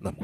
Naam.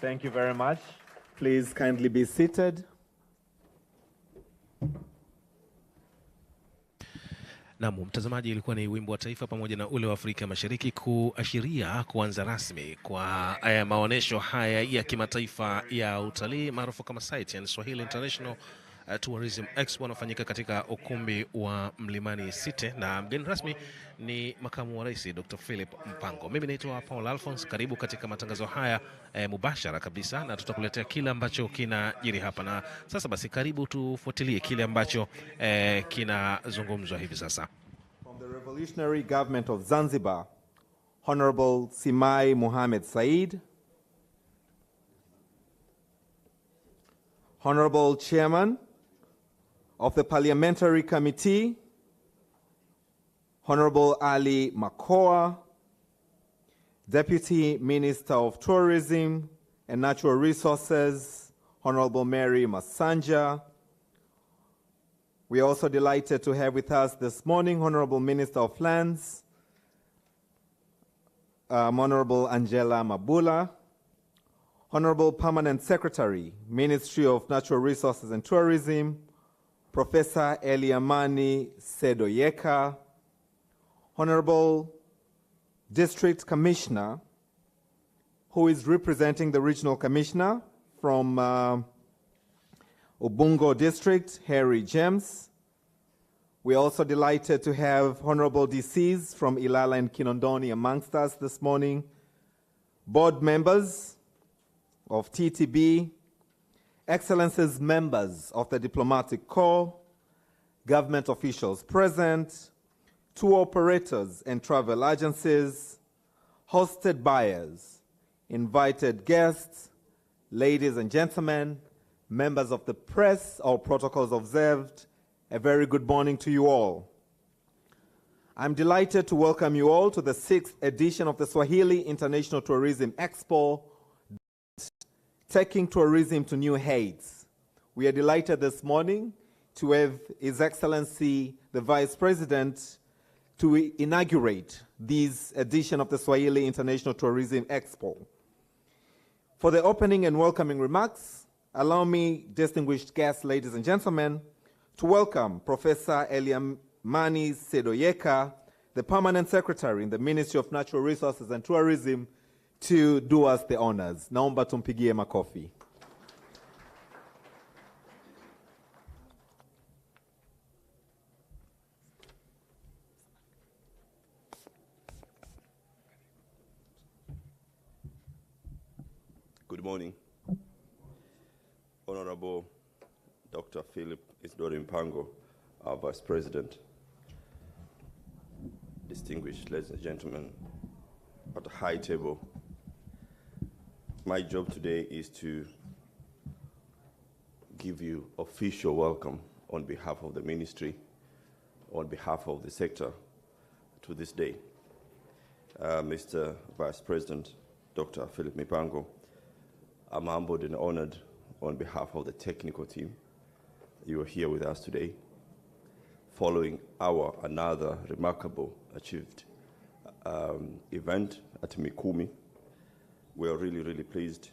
Thank you very much. Please kindly be seated. Naam, mtazamaji, ilikuwa ni wimbo wa taifa pamoja na ule wa Afrika Mashariki kuashiria kuanza rasmi kwa maonesho haya ya kimataifa ya utalii maarufu kama SITE, yani Swahili International Tourism Expo, unafanyika katika ukumbi wa Mlimani City, na mgeni rasmi ni makamu wa rais Dr. Philip Mpango. Mimi naitwa Paul Alphonse, karibu katika matangazo haya mubashara kabisa, na tutakuletea kile ambacho kinajiri hapa. Na sasa basi, karibu tufuatilie kile ambacho kinazungumzwa hivi sasa. From the Revolutionary Government of Zanzibar, Honorable Simai Mohamed Said, Honorable Chairman of the Parliamentary Committee, Honorable Ali Makoa, Deputy Minister of Tourism and Natural Resources, Honorable Mary Masanja. We are also delighted to have with us this morning Honorable Minister of Lands, Honorable Angela Mabula, Honorable Permanent Secretary, Ministry of Natural Resources and Tourism, Professor Eliamani Sedoyeka, Honorable District Commissioner, who is representing the Regional Commissioner from Ubungo District, Harry James. We're also delighted to have Honorable DCs from Ilala and Kinondoni amongst us this morning, board members of TTB, Excellencies members of the Diplomatic Corps, government officials present, tour operators and travel agencies, hosted buyers, invited guests, ladies and gentlemen, members of the press, all protocols observed, a very good morning to you all. I'm delighted to welcome you all to the 6th edition of the Swahili International Tourism Expo, taking tourism to new heights. We are delighted this morning to have His Excellency, the Vice President, to inaugurate this edition of the Swahili International Tourism Expo. For the opening and welcoming remarks, allow me, distinguished guests, ladies and gentlemen, to welcome Professor Eliamani Sedoyeka, the Permanent Secretary in the Ministry of Natural Resources and Tourism, to do us the honors. Naomba tumpigie makofi. Good morning. Honorable Dr. Philip Isidore Mpango, our Vice President, distinguished ladies and gentlemen at the high table. My job today is to give you official welcome on behalf of the ministry, on behalf of the sector to this day. Mr. Vice President, Dr. Philip Mpango, I'm humbled and honored on behalf of the technical team. You are here with us today, following our another remarkable achieved event at Mikumi. We are really, really pleased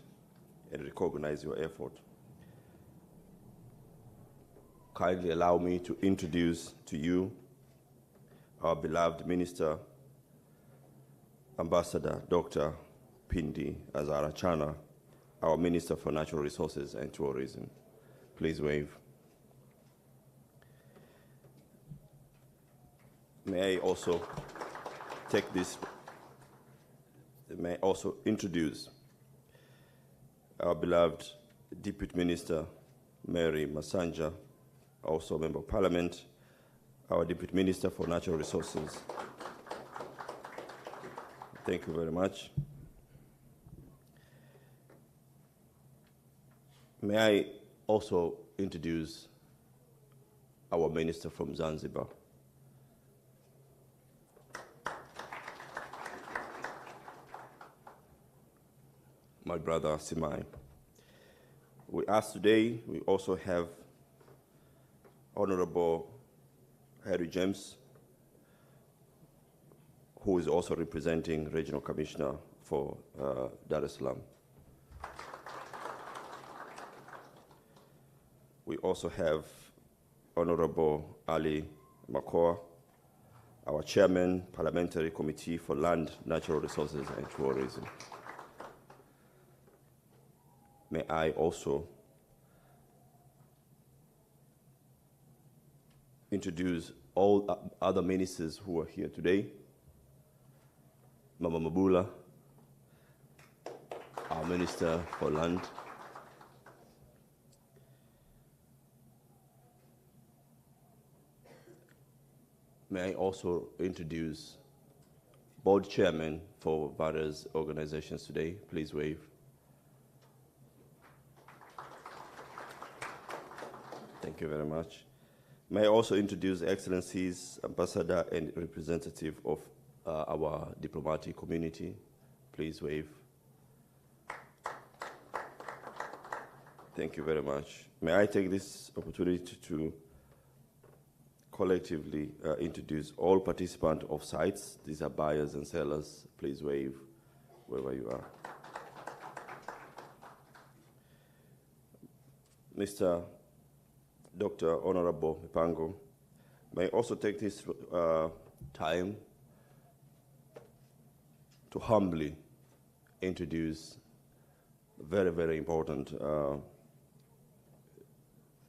and recognize your effort. Kindly allow me to introduce to you our beloved Minister, Ambassador Dr. Pindi Azarachana, our Minister for Natural Resources and Tourism. Please wave. May I also introduce our beloved Deputy Minister, Mary Masanja, also Member of Parliament, our Deputy Minister for Natural Resources. Thank you very much. May I also introduce our Minister from Zanzibar, my brother Simai. With us today, we also have Honorable Harry James, who is also representing Regional Commissioner for Dar es Salaam. We also have Honorable Ali Makoa, our Chairman, Parliamentary Committee for Land, Natural Resources and Tourism. May I also introduce all other ministers who are here today. Mama Mabula, our Minister for Land. May I also introduce board chairmen for various organizations today. Please wave. Thank you very much. May I also introduce Excellencies, Ambassador and representative of our diplomatic community, please wave. Thank you very much. May I take this opportunity to collectively introduce all participants of sites. These are buyers and sellers. Please wave wherever you are. Mr. Dr. Honorable Mipango, may I also take this time to humbly introduce very, very important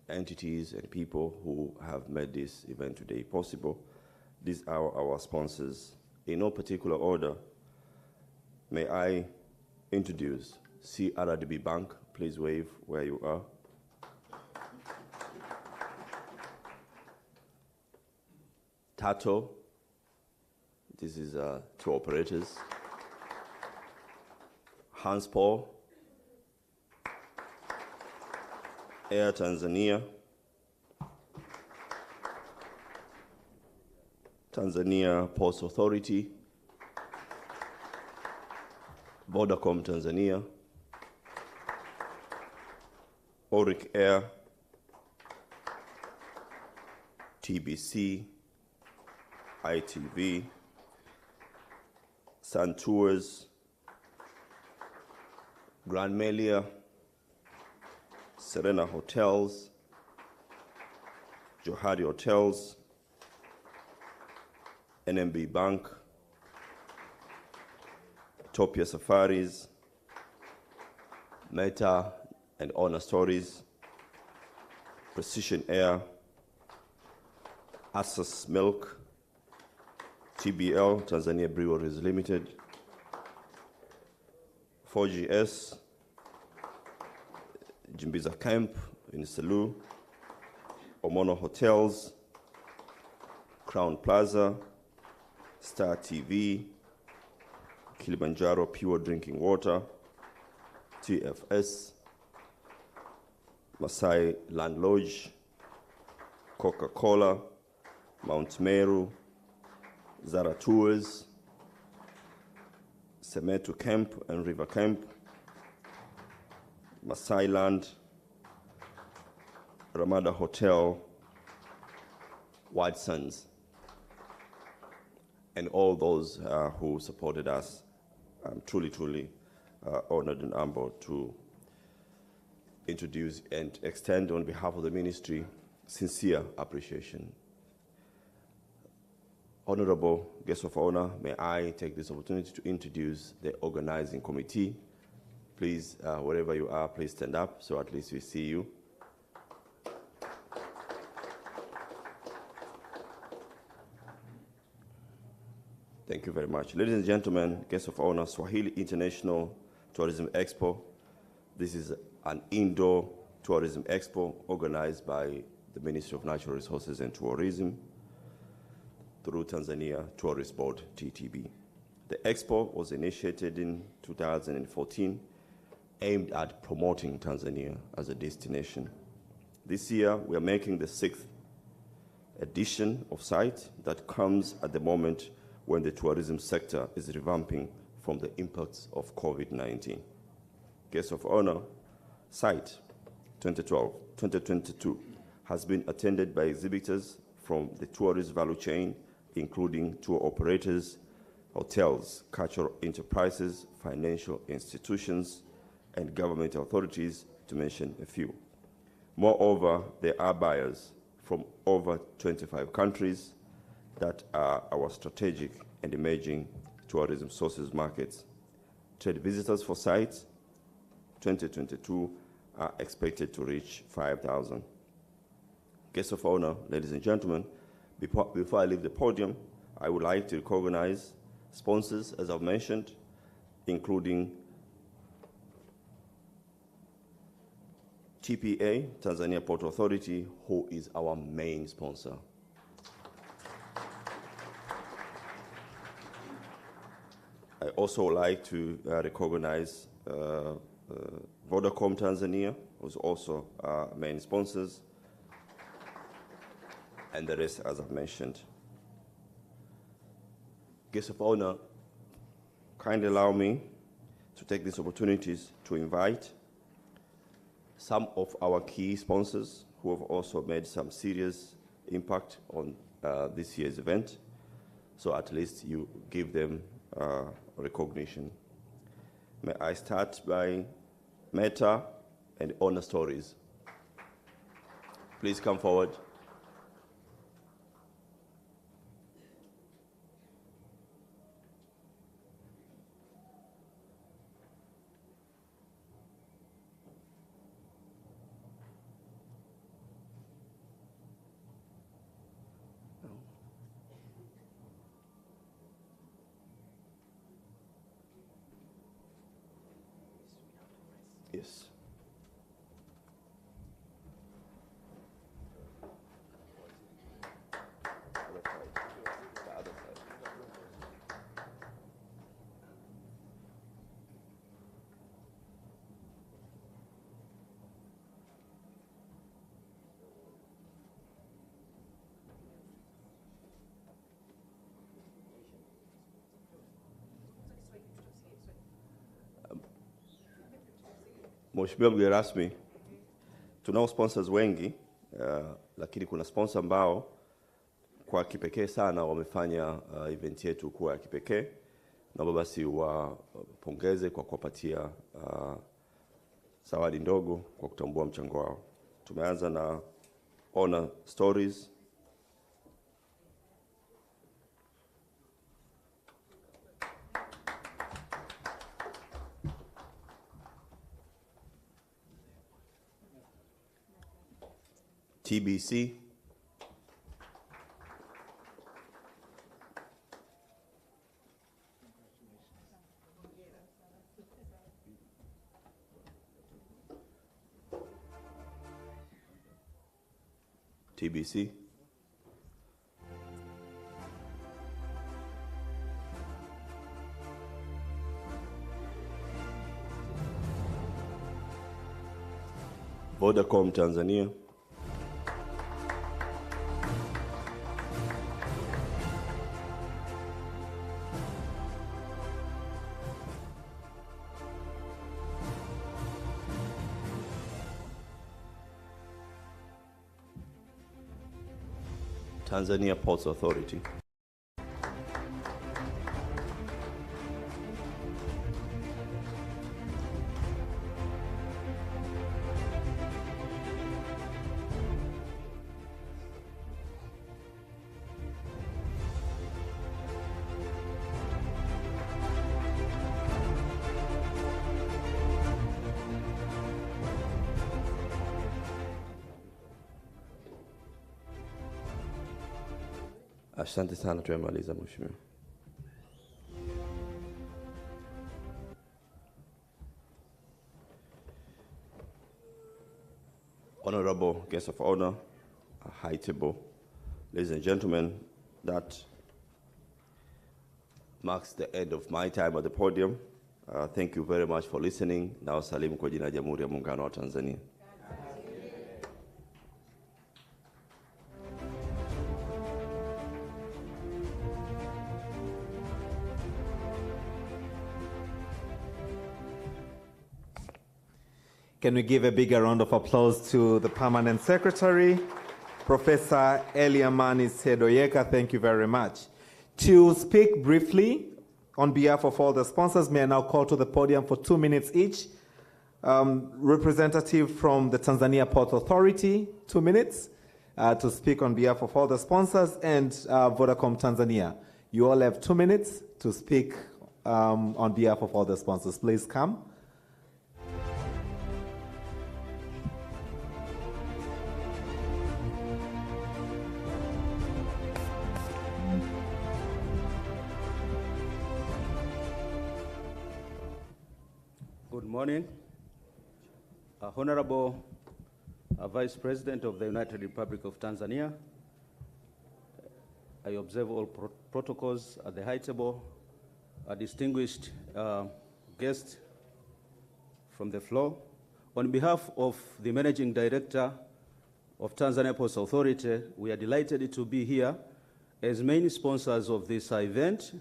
entities and people who have made this event today possible. These are our sponsors. In no particular order, may I introduce CRDB Bank. Please wave where you are. Tato, this is two operators. Hans Paul, Air Tanzania, Tanzania Post Authority, Vodacom Tanzania, Oric Air, TBC, ITV, Sun Tours, Grand Melia, Serena Hotels, Johari Hotels, NMB Bank, Topia Safaris, Meta and Honor Stories, Precision Air, Assas Milk, TBL, Tanzania Breweries Limited, 4GS, Jimbiza Camp in Selu, Omono Hotels, Crown Plaza, Star TV, Kilimanjaro Pure Drinking Water, TFS, Masai Land Lodge, Coca-Cola, Mount Meru, Zara Tours, Semetu Camp and River Camp, Masai Land, Ramada Hotel, White Sands, and all those who supported us. I'm truly, truly honored and humbled to introduce and extend on behalf of the ministry sincere appreciation. Honorable guests of honor, may I take this opportunity to introduce the organizing committee. Please, wherever you are, please stand up so at least we see you. Thank you very much. Ladies and gentlemen, guests of honor, Swahili International Tourism Expo. This is an indoor tourism expo organized by the Ministry of Natural Resources and Tourism through Tanzania Tourist Board, TTB. The expo was initiated in 2014, aimed at promoting Tanzania as a destination. This year, we are making the 6th edition of site that comes at the moment when the tourism sector is revamping from the impacts of COVID-19. Guests of honor, site 2012-2022 has been attended by exhibitors from the tourist value chain, including tour operators, hotels, cultural enterprises, financial institutions, and government authorities, to mention a few. Moreover, there are buyers from over 25 countries that are our strategic and emerging tourism sources markets. Trade visitors for sites 2022 are expected to reach 5,000. Guests of honor, ladies and gentlemen, before I leave the podium, I would like to recognize sponsors, as I've mentioned, including TPA, Tanzania Port Authority, who is our main sponsor. I also like to recognize Vodacom Tanzania, who's also our main sponsors, and the rest, as I've mentioned. Guests of honor, kindly allow me to take these opportunities to invite some of our key sponsors who have also made some serious impact on this year's event. So at least you give them recognition. May I start by Meta and Honor Stories. Please come forward. Yes. Mheshimiwa mgeni rasmi, tunao sponsors wengi, lakini kuna sponsor ambao kwa kipekee sana wamefanya event yetu kuwa ya kipekee. Naomba basi wapongeze kwa kuwapatia zawadi ndogo kwa kutambua mchango wao. Tumeanza na Honor Stories. TBC. TBC. Vodacom Tanzania. Tanzania Ports Authority. Asante sana, tumemaliza mheshimiwa. Honorable guest of honor, high table, ladies and gentlemen, that marks the end of my time at the podium. Thank you very much for listening. Na wasalimu kwa jina la Jamhuri ya Muungano wa Tanzania. Can we give a bigger round of applause to the Permanent Secretary, Professor Eliamani Sedoyeka? Thank you very much. To speak briefly on behalf of all the sponsors, may I now call to the podium for 2 minutes each. Representative from the Tanzania Port Authority, 2 minutes, to speak on behalf of all the sponsors, and Vodacom Tanzania. You all have 2 minutes to speak on behalf of all the sponsors. Please come. Good morning. Honorable Vice President of the United Republic of Tanzania, I observe all protocols at the high table, a distinguished guest from the floor. On behalf of the Managing Director of Tanzania Ports Authority, we are delighted to be here as main sponsors of this event.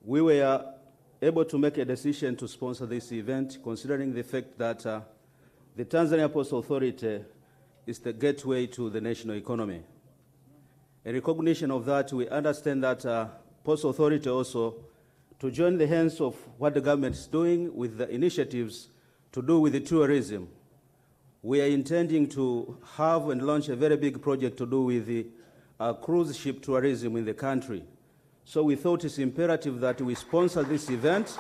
We were able to make a decision to sponsor this event, considering the fact that the Tanzania Postal Authority is the gateway to the national economy. In recognition of that, we understand that Postal Authority also to join the hands of what the government is doing with the initiatives to do with the tourism. We are intending to have and launch a very big project to do with the cruise ship tourism in the country. So we thought it's imperative that we sponsor this event.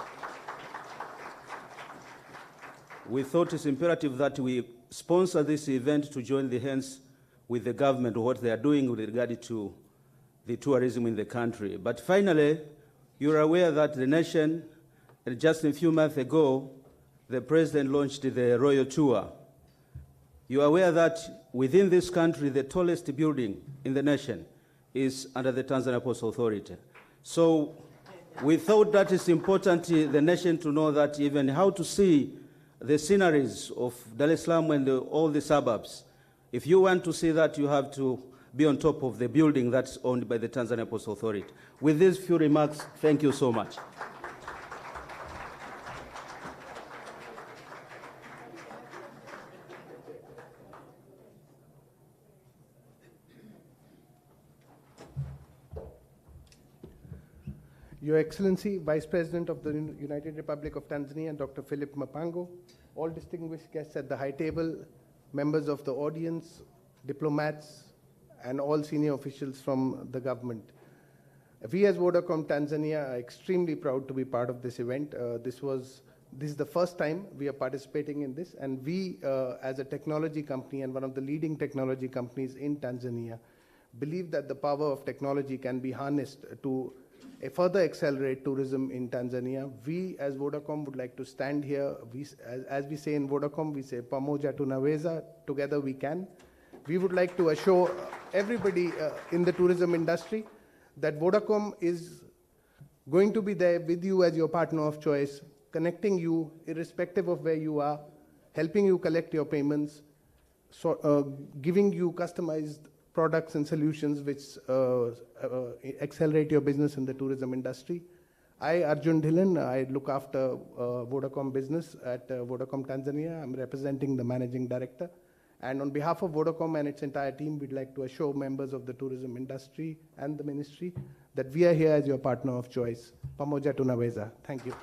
We thought it's imperative that we sponsor this event to join the hands with the government of what they are doing with regard to the tourism in the country. But finally, you're aware that the nation, just a few months ago, the president launched the Royal Tour. You are aware that within this country, the tallest building in the nation is under the Tanzania Postal Authority. So we thought that it's important the nation to know that even how to see the sceneries of Dar es Salaam and all the suburbs. If you want to see that, you have to be on top of the building that's owned by the Tanzania Postal Authority. With these few remarks, thank you so much. Your Excellency, Vice President of the United Republic of Tanzania, Dr. Philip Mpango, all distinguished guests at the high table, members of the audience, diplomats, and all senior officials from the government. We as Vodacom Tanzania are extremely proud to be part of this event. This is the first time we are participating in this, and we, as a technology company and one of the leading technology companies in Tanzania, believe that the power of technology can be harnessed to further accelerate tourism in Tanzania. We as Vodacom would like to stand here. As we say in Vodacom, we say, pamoja tunaweza, together we can. We would like to assure everybody in the tourism industry that Vodacom is going to be there with you as your partner of choice, connecting you irrespective of where you are, helping you collect your payments, giving you customized products and solutions which accelerate your business in the tourism industry. I, Arjun Dhillon, I look after Vodacom business at Vodacom Tanzania. I'm representing the managing director. And on behalf of Vodacom and its entire team, we'd like to assure members of the tourism industry and the ministry that we are here as your partner of choice. Pamoja tunaweza. Thank you.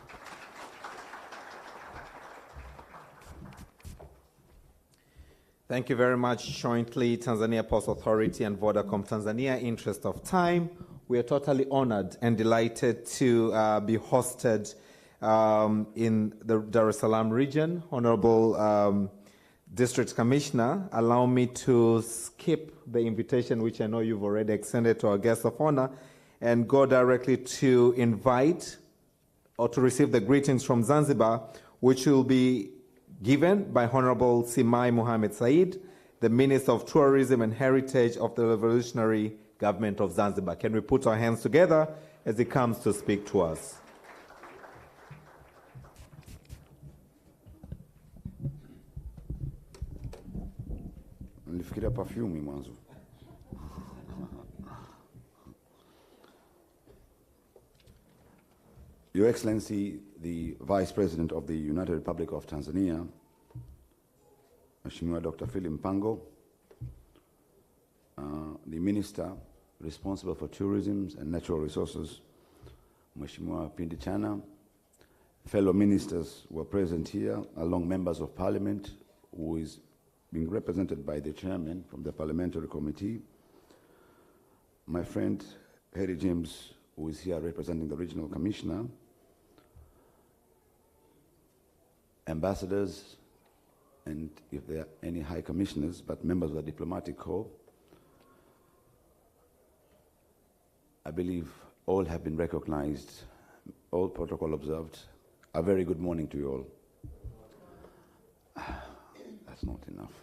Thank you very much, jointly Tanzania Post Authority and Vodacom Tanzania. Interest of time, we are totally honored and delighted to be hosted in the Dar es Salaam region. Honorable District Commissioner, allow me to skip the invitation, which I know you've already extended to our guests of honor, and go directly to invite or to receive the greetings from Zanzibar, which will be given by Honorable Simai Mohamed Said, the Minister of Tourism and Heritage of the Revolutionary Government of Zanzibar. Can we put our hands together as he comes to speak to us? Nilifikiria perfume mwanzo. Your Excellency, the Vice President of the United Republic of Tanzania, Mheshimiwa Dr. Philip Mpango, the Minister responsible for tourism and natural resources, Mheshimiwa Pindi Chana, fellow ministers who are present here, along members of Parliament, who is being represented by the chairman from the Parliamentary Committee, my friend Harry James, who is here representing the Regional Commissioner, ambassadors, and if there are any high commissioners, but members of the diplomatic corps. I believe all have been recognized, all protocol observed. A very good morning to you all. That's not enough.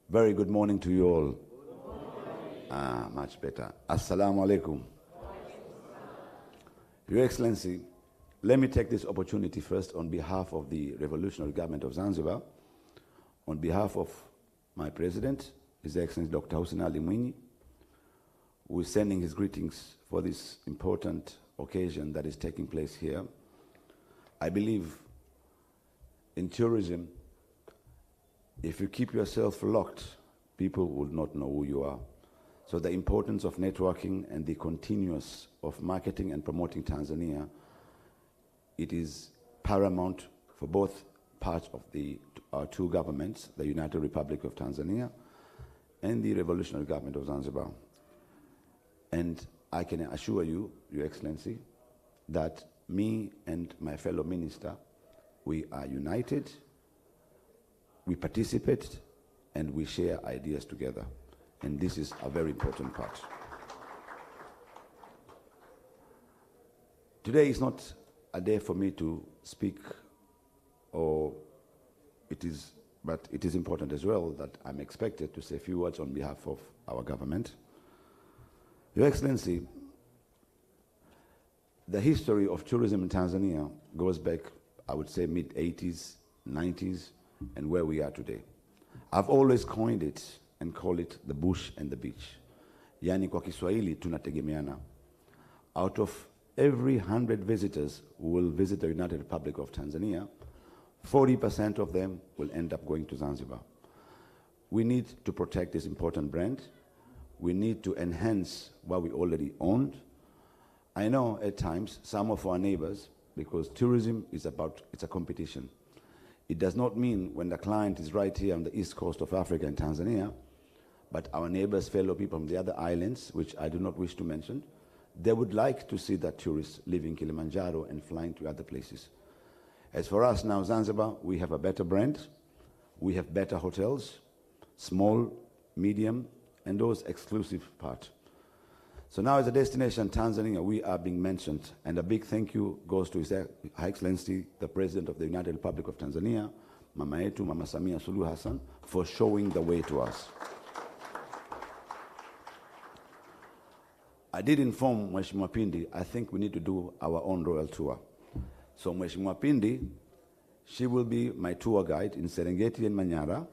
Very good morning to you all. Much better. Assalamu alaikum. Your Excellency, let me take this opportunity first on behalf of the Revolutionary Government of Zanzibar, on behalf of my President, His Excellency Dr. Hussein Ali Mwinyi, who is sending his greetings for this important occasion that is taking place here. I believe in tourism, if you keep yourself locked, people will not know who you are. So the importance of networking and the continuous of marketing and promoting Tanzania, it is paramount for both parts of our two governments, the United Republic of Tanzania and the Revolutionary Government of Zanzibar. And I can assure you, Your Excellency, that me and my fellow minister, we are united, we participate, and we share ideas together. And this is a very important part. Today is not a day for me to speak, but it is important as well that I'm expected to say a few words on behalf of our government. Your Excellency, the history of tourism in Tanzania goes back, I would say, mid-80s, 90s, and where we are today. I've always coined it and call it the bush and the beach. Yani kwa Kiswahili tunategemeana. Out of every 100 visitors who will visit the United Republic of Tanzania, 40% of them will end up going to Zanzibar. We need to protect this important brand. We need to enhance what we already owned. I know at times some of our neighbors, because tourism is it's a competition. It does not mean when the client is right here on the east coast of Africa and Tanzania, but our neighbors, fellow people from the other islands, which I do not wish to mention, they would like to see that tourists leaving Kilimanjaro and flying to other places. As for us now, Zanzibar, we have a better brand. We have better hotels, small, medium, and those exclusive part. So now as a destination, Tanzania, we are being mentioned, and a big thank you goes to His High Excellency, the President of the United Republic of Tanzania, Mama yetu, Mama Samia Suluhu Hassan, for showing the way to us. I did inform Mheshimiwa Pindi, I think we need to do our own royal tour. So Mheshimiwa Pindi, she will be my tour guide in Serengeti and Manyara,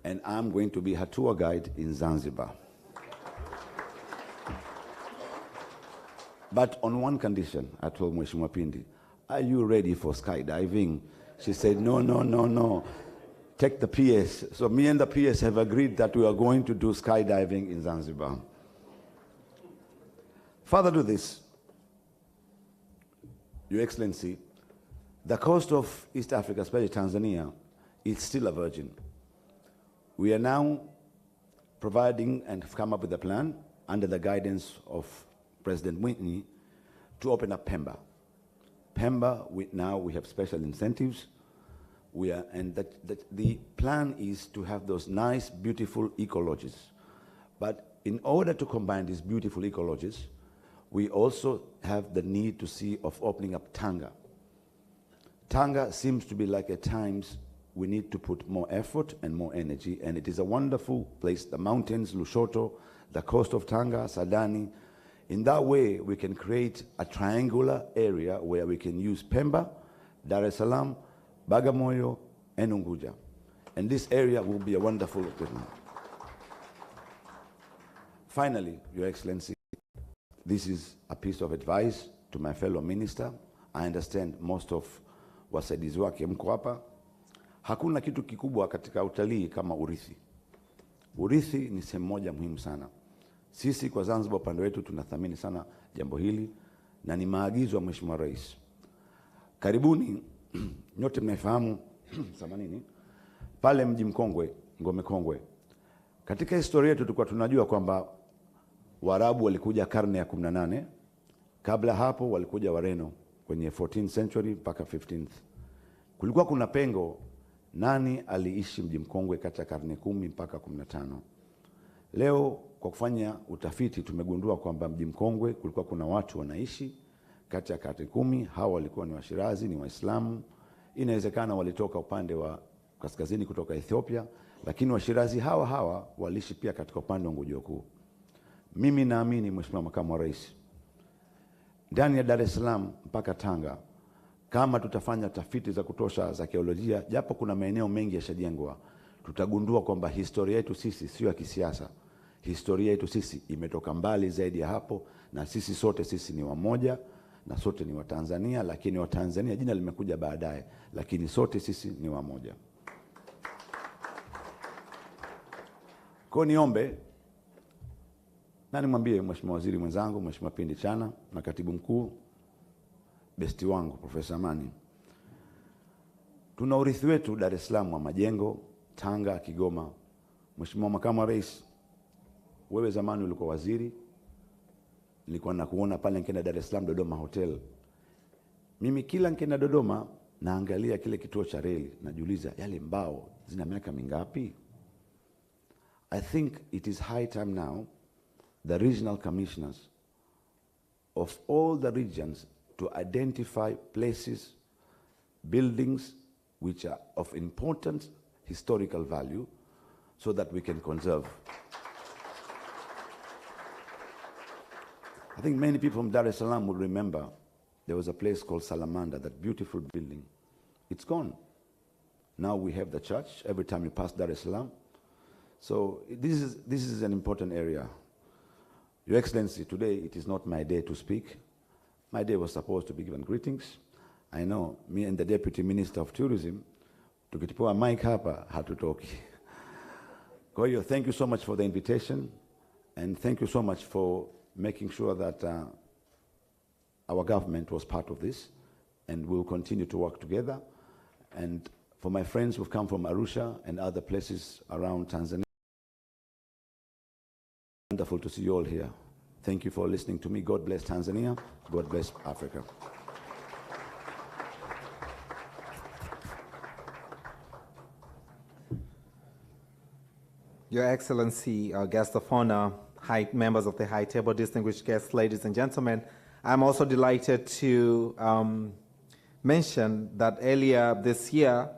and I'm going to be her tour guide in Zanzibar. But on one condition, I told Mheshimiwa Pindi, are you ready for skydiving? She said, no. Take the PS. So me and the PS have agreed that we are going to do skydiving in Zanzibar. Further to this, Your Excellency, the coast of East Africa, especially Tanzania, is still a virgin. We are now providing and have come up with a plan under the guidance of President Mwinyi to open up Pemba. Pemba, now we have special incentives. The plan is to have those nice, beautiful ecologies. But in order to combine these beautiful ecologies, we also have the need to see of opening up Tanga. Tanga seems to be like at times we need to put more effort and more energy, and it is a wonderful place, the mountains, Lushoto, the coast of Tanga, Sadani. In that way, we can create a triangular area where we can use Pemba, Dar es Salaam, Bagamoyo, and Unguja. And this area will be a wonderful equipment. Finally, Your Excellency, this is a piece of advice to my fellow minister. I understand most of wasaidizi wake mko hapa. Hakuna kitu kikubwa katika utalii kama urithi. Urithi ni sehemu moja muhimu sana. Sisi kwa Zanzibar upande wetu tunathamini sana jambo hili na ni maagizo ya Mheshimiwa Rais. Karibuni nyote mnafahamu samanini pale mji mkongwe, Ngome Kongwe. Katika historia yetu tulikuwa tunajua kwamba Waarabu walikuja karne ya 18. Kabla hapo walikuja Wareno kwenye 14th century mpaka 15th. Kulikuwa kuna pengo, nani aliishi mji mkongwe kati ya karne 10 mpaka 15. Leo kwa kufanya utafiti tumegundua kwamba mji mkongwe kulikuwa kuna watu wanaishi kati ya karne 10. Hawa walikuwa ni Washirazi, ni Waislamu. Inawezekana walitoka upande wa kaskazini kutoka Ethiopia, lakini Washirazi hawa waliishi pia katika upande wa Unguja Kuu. Mimi naamini Mheshimiwa Makamu wa Rais, ndani ya Dar es Salaam mpaka Tanga, kama tutafanya tafiti za kutosha za kiolojia, japo kuna maeneo mengi yashajengwa, tutagundua kwamba historia yetu sisi sio ya kisiasa. Historia yetu sisi imetoka mbali zaidi ya hapo, na sisi sote sisi ni wamoja, na sote ni Watanzania, lakini Watanzania jina limekuja baadaye, lakini sote sisi ni wamoja. Kwa niombe na nimwambie Mheshimiwa Waziri mwenzangu, Mheshimiwa Pindi Chana, na Katibu Mkuu besti wangu Profesa Amani, tuna urithi wetu Dar es Salaam wa majengo, Tanga, Kigoma. Mheshimiwa Makamu wa Rais, wewe zamani ulikuwa waziri, nilikuwa nakuona pale nikienda Dar es Salaam Dodoma Hotel. Mimi kila nikienda Dodoma naangalia kile kituo cha reli, najiuliza yale mbao zina miaka mingapi? I think it is high time now the regional commissioners of all the regions to identify places, buildings which are of important historical value so that we can conserve. I think many people from Dar es Salaam will remember there was a place called Salamander, that beautiful building. It's gone. Now we have the church every time you pass Dar es Salaam. So this is an important area. Your Excellency, today it is not my day to speak. My day was supposed to be given greetings. I know me and the Deputy Minister of Tourism, tukitipoa mic hapa hatutoki. Kwa hiyo, thank you so much for the invitation, and thank you so much for making sure that our government was part of this, and we'll continue to work together. And for my friends who've come from Arusha and other places around Tanzania, wonderful to see you all here. Thank you for listening to me. God bless Tanzania. God bless Africa. Your Excellency, guests of honor, members of the high table, distinguished guests, ladies and gentlemen, I'm also delighted to mention that earlier this year,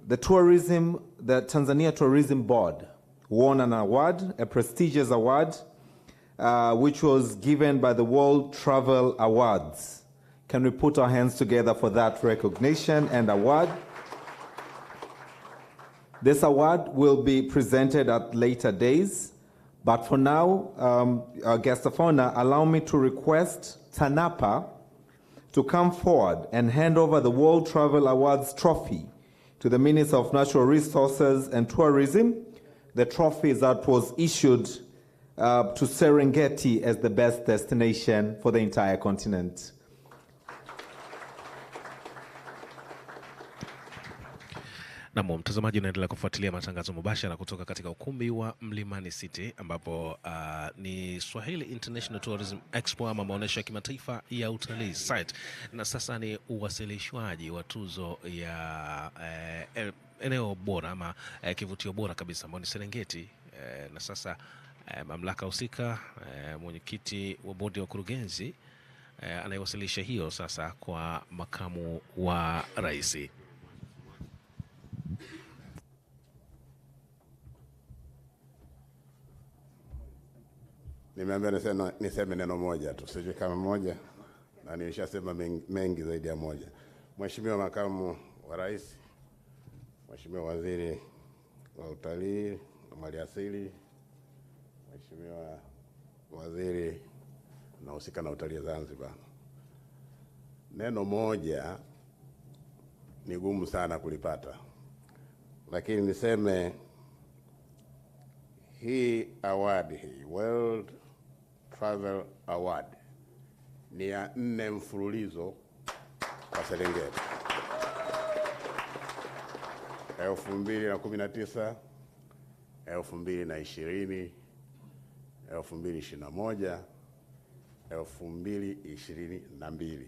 the Tanzania Tourism Board won an award, a prestigious award, which was given by the World Travel Awards. Can we put our hands together for that recognition and award? This award will be presented at later days, but for now, our guest of honor, allow me to request TANAPA to come forward and hand over the World Travel Awards trophy to the Minister of Natural Resources and Tourism. The trophy that was issued to Serengeti as the best destination for the entire continent. Naam, mtazamaji, unaendelea kufuatilia matangazo mubashara kutoka katika ukumbi wa Mlimani City, ambapo ni Swahili International Tourism Expo, ama maonesho ya kimataifa ya utalii site, na sasa ni uwasilishwaji wa tuzo ya eneo bora ama kivutio bora kabisa ambao ni Serengeti, na sasa mamlaka husika, mwenyekiti wa bodi ya wakurugenzi anayewasilisha hiyo sasa kwa makamu wa rais. Nimeambia niseme neno moja tu, sijui kama moja, na nilishasema mengi zaidi ya moja. Mheshimiwa Makamu wa Rais, Mheshimiwa Waziri wa Utalii na Maliasili, Mheshimiwa Waziri anahusika na utalii Zanzibar. Neno moja ni gumu sana kulipata, lakini niseme hii award, hii World Travel Award, ni ya 4 mfululizo kwa Serengeti. 2019, 2020, 2021, 2022.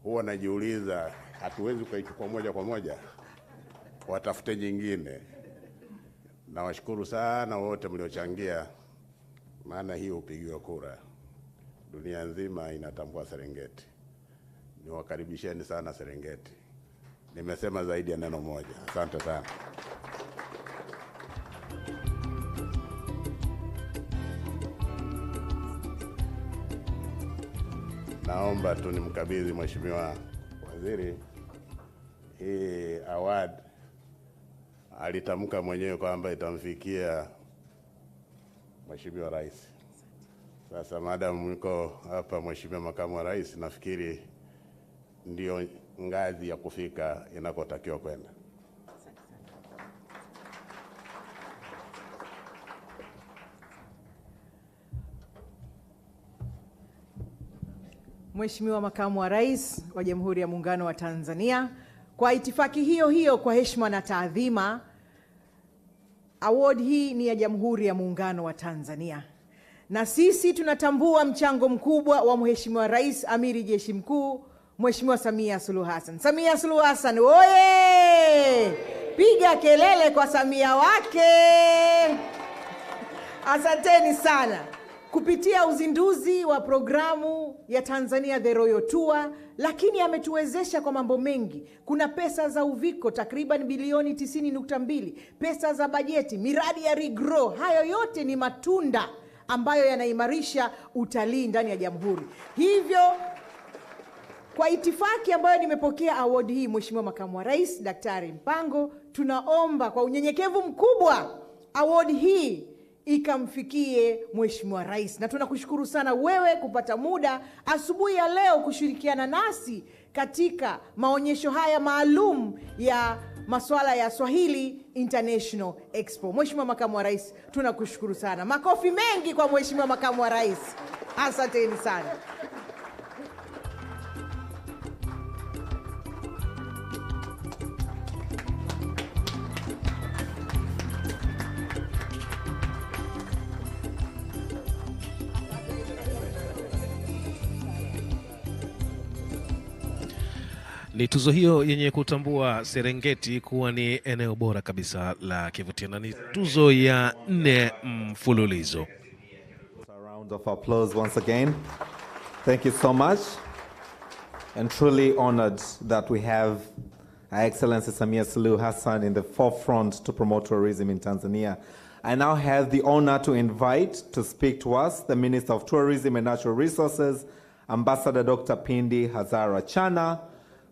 Huwa najiuliza, hatuwezi kuichukua moja kwa moja, watafute nyingine. Nawashukuru sana wote mliochangia, maana hii upigiwa kura. Dunia nzima inatambua Serengeti. Niwakaribisheni sana Serengeti. Nimesema zaidi ya neno moja. Asante sana. Naomba tu nimkabidhi Mheshimiwa Waziri hii award. Alitamka mwenyewe kwamba itamfikia Mheshimiwa Rais. Sasa madam mko hapa, Mheshimiwa Makamu wa Rais, nafikiri ndio ngazi ya kufika inakotakiwa kwenda. Mheshimiwa Makamu wa Rais wa Jamhuri ya Muungano wa Tanzania, kwa itifaki hiyo hiyo, kwa heshima na taadhima, award hii ni ya Jamhuri ya Muungano wa Tanzania. Na sisi tunatambua mchango mkubwa wa Mheshimiwa Rais Amiri Jeshi Mkuu Mheshimiwa Samia Suluhu Hassan. Samia Suluhu Hassan, oye! Piga kelele kwa Samia wake. Asanteni sana. Kupitia uzinduzi wa programu ya Tanzania The Royal Tour, lakini ametuwezesha kwa mambo mengi. Kuna pesa za uviko takriban bilioni 90.2, pesa za bajeti, miradi ya regrow. Hayo yote ni matunda ambayo yanaimarisha utalii ndani ya Jamhuri. Hivyo kwa itifaki ambayo nimepokea award hii, Mheshimiwa Makamu wa Rais Daktari Mpango, tunaomba kwa unyenyekevu mkubwa award hii ikamfikie Mheshimiwa Rais. Na tunakushukuru sana wewe kupata muda asubuhi ya leo kushirikiana nasi katika maonyesho haya maalum ya masuala ya Swahili International Expo. Mheshimiwa Makamu wa Rais, tunakushukuru sana. Makofi mengi kwa Mheshimiwa Makamu wa Rais. Asanteni sana. Ni tuzo hiyo yenye kutambua Serengeti kuwa ni eneo bora kabisa la kivutio, na ni tuzo ya 4 mfululizo. A round of applause once again. Thank you so much. And truly honored that we have Her Excellency Samia Suluhu Hassan in the forefront to promote tourism in Tanzania. I now have the honor to invite to speak to us the Minister of Tourism and Natural Resources, Ambassador Dr. Pindi Hazara Chana,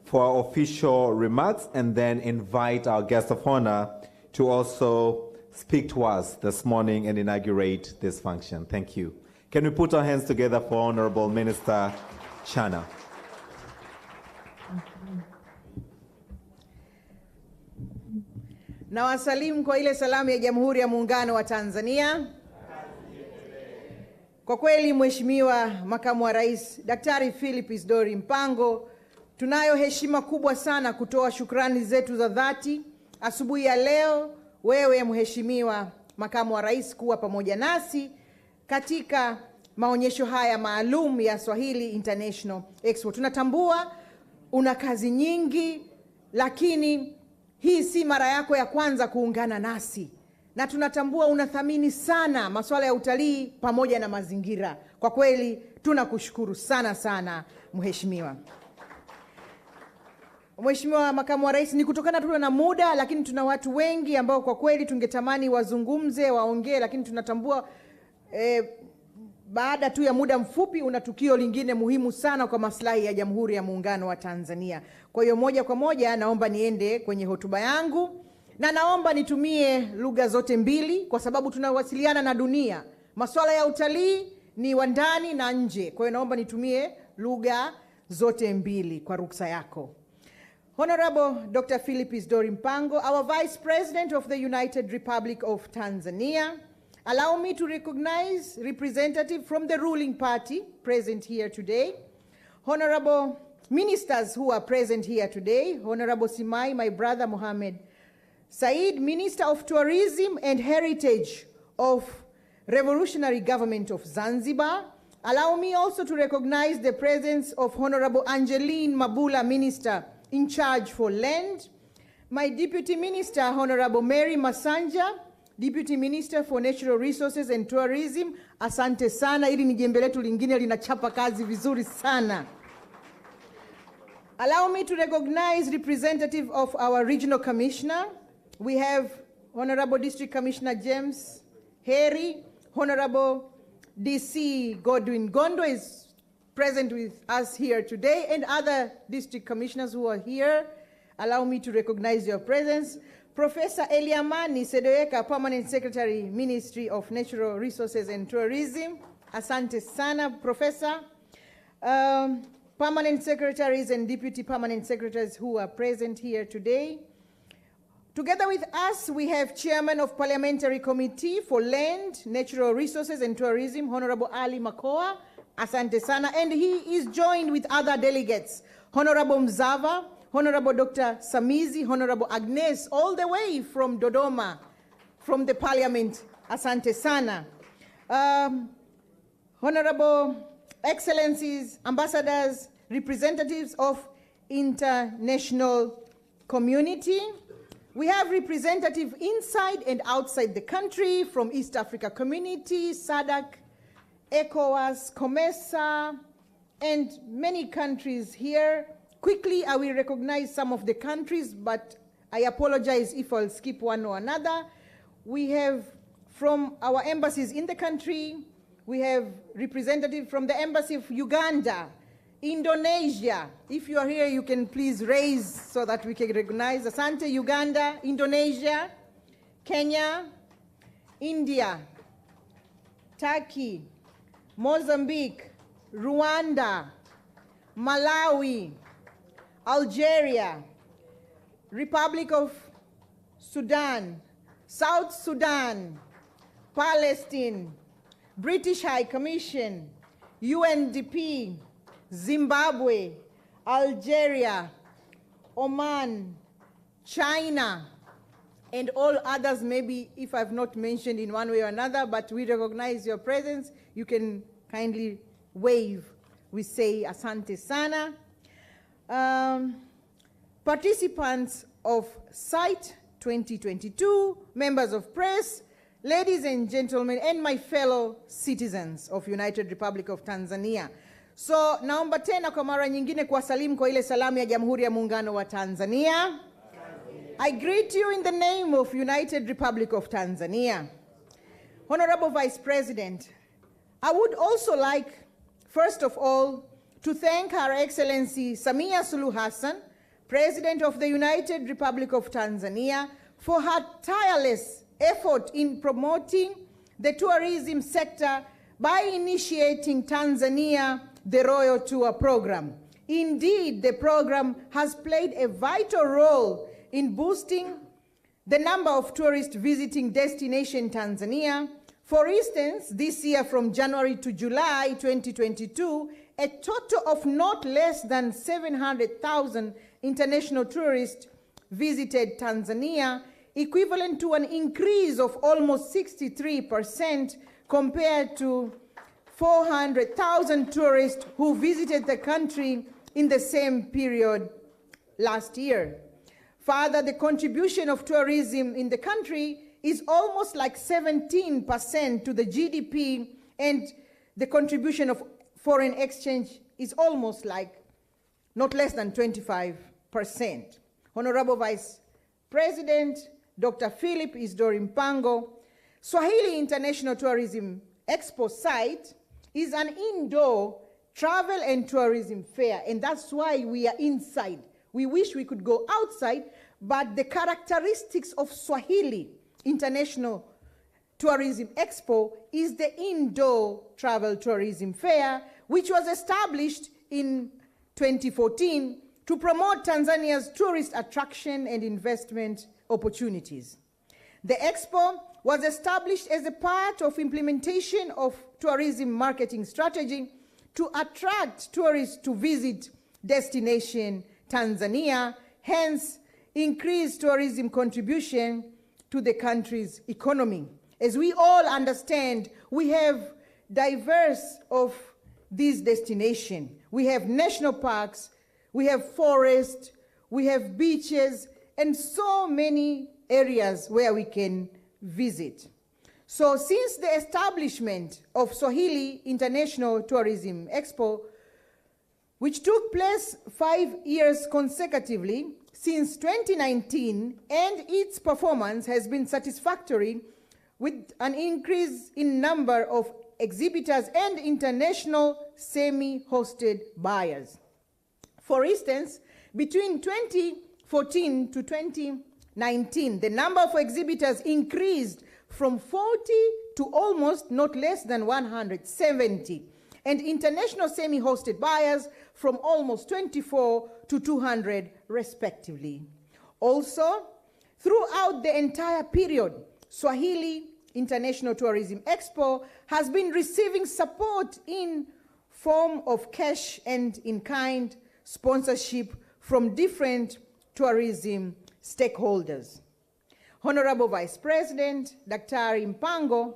for our official remarks, and then invite our guest of honor to also speak to us this morning and inaugurate this function. Thank you. Can we put our hands together for Honorable Minister Chana? Na wasalimu kwa ile salamu ya Jamhuri ya Muungano wa Tanzania. Kwa kweli Mheshimiwa Makamu wa Rais Daktari Philip Isdori Mpango, tunayo heshima kubwa sana kutoa shukrani zetu za dhati asubuhi ya leo, wewe Mheshimiwa Makamu wa Rais, kuwa pamoja nasi katika maonyesho haya maalum ya Swahili International Expo. Tunatambua una kazi nyingi, lakini hii si mara yako ya kwanza kuungana nasi. Na tunatambua unathamini sana masuala ya utalii pamoja na mazingira. Kwa kweli tunakushukuru sana sana Mheshimiwa. Mheshimiwa Makamu wa Rais, ni kutokana tu na muda, lakini tuna watu wengi ambao kwa kweli tungetamani wazungumze, waongee, lakini tunatambua baada tu ya muda mfupi una tukio lingine muhimu sana kwa maslahi ya Jamhuri ya Muungano wa Tanzania. Kwa hiyo moja kwa moja naomba niende kwenye hotuba yangu, na naomba nitumie lugha zote mbili kwa sababu tunawasiliana na dunia. Masuala ya utalii ni wa ndani na nje. Kwa hiyo naomba nitumie lugha zote mbili kwa ruksa yako. Honorable Dr. Philip Isdori Mpango, our Vice President of the United Republic of Tanzania, allow me to recognize representatives from the ruling party present here today. Honorable ministers who are present here today, Honorable Simai, my brother Mohammed Said, Minister of Tourism and Heritage of Revolutionary Government of Zanzibar. Allow me also to recognize the presence of Honorable Angeline Mabula, Minister in charge for land. My Deputy Minister, Honorable Mary Masanja, Deputy Minister for Natural Resources and Tourism. Asante sana, ili ni jembe letu lingine linachapa kazi vizuri sana. Allow me to recognize representative of our regional commissioner. We have Honorable District Commissioner James Harry, Honorable DC Godwin Gondo is present with us here today, and other district commissioners who are here. Allow me to recognize your presence. Professor Eliamani Sedoeka, Permanent Secretary, Ministry of Natural Resources and Tourism. Asante sana, Professor. Permanent secretaries and deputy permanent secretaries who are present here today. Together with us, we have Chairman of Parliamentary Committee for Land, Natural Resources and Tourism, Honorable Ali Makoa. Asante sana. And he is joined with other delegates, Honorable Mzava, Honorable Dr. Samizi, Honorable Agnes, all the way from Dodoma, from the Parliament. Asante sana. Honorable Excellencies, ambassadors, representatives of international community. We have representatives inside and outside the country from East Africa Community, SADC, ECOWAS, COMESA, and many countries here. Quickly, I will recognize some of the countries, but I apologize if I'll skip one or another. We have from our embassies in the country, we have representatives from the Embassy of Uganda, Indonesia. If you are here, you can please raise so that we can recognize. Asante, Uganda, Indonesia, Kenya, India, Turkey, Mozambique, Rwanda, Malawi, Algeria, Republic of Sudan, South Sudan, Palestine, British High Commission, UNDP, Zimbabwe, Algeria, Oman, China, and all others, maybe if I've not mentioned in one way or another, but we recognize your presence. You can kindly wave. We say Asante Sana. Participants of Site 2022, members of press, ladies and gentlemen, and my fellow citizens of United Republic of Tanzania. So, naomba tena kwa mara nyingine kuwasalimu kwa ile salamu ya Jamhuri ya Muungano wa Tanzania. I greet you in the name of United Republic of Tanzania. Honorable Vice President, I would also like, first of all, to thank Her Excellency Samia Suluhu Hassan, President of the United Republic of Tanzania, for her tireless effort in promoting the tourism sector by initiating Tanzania the Royal Tour Program. Indeed, the program has played a vital role in boosting the number of tourists visiting destination Tanzania. For instance, this year from January to July 2022, a total of not less than 700,000 international tourists visited Tanzania, equivalent to an increase of almost 63% compared to 400,000 tourists who visited the country in the same period last year. Further, the contribution of tourism in the country is almost like 17% to the GDP, and the contribution of foreign exchange is almost like not less than 25%. Honorable Vice President Dr. Philip Isdori Mpango, Swahili International Tourism Expo site is an indoor travel and tourism fair, and that's why we are inside. We wish we could go outside, but the characteristics of Swahili International Tourism Expo is the indoor travel tourism fair, which was established in 2014 to promote Tanzania's tourist attraction and investment opportunities. The Expo was established as a part of implementation of tourism marketing strategy to attract tourists to visit destination Tanzania, hence increase tourism contribution to the country's economy. As we all understand, we have diverse of these destinations. We have national parks, we have forests, we have beaches, and so many areas where we can visit. So since the establishment of Swahili International Tourism Expo, which took place 5 years consecutively since 2019, and its performance has been satisfactory with an increase in number of exhibitors and international semi-hosted buyers. For instance, between 2014 to 2019, the number of exhibitors increased from 40 to almost not less than 170, and international semi-hosted buyers from almost 24 to 200 respectively. Also, throughout the entire period, Swahili International Tourism Expo has been receiving support in form of cash and in-kind sponsorship from different tourism stakeholders. Honorable Vice President, Daktari Mpango,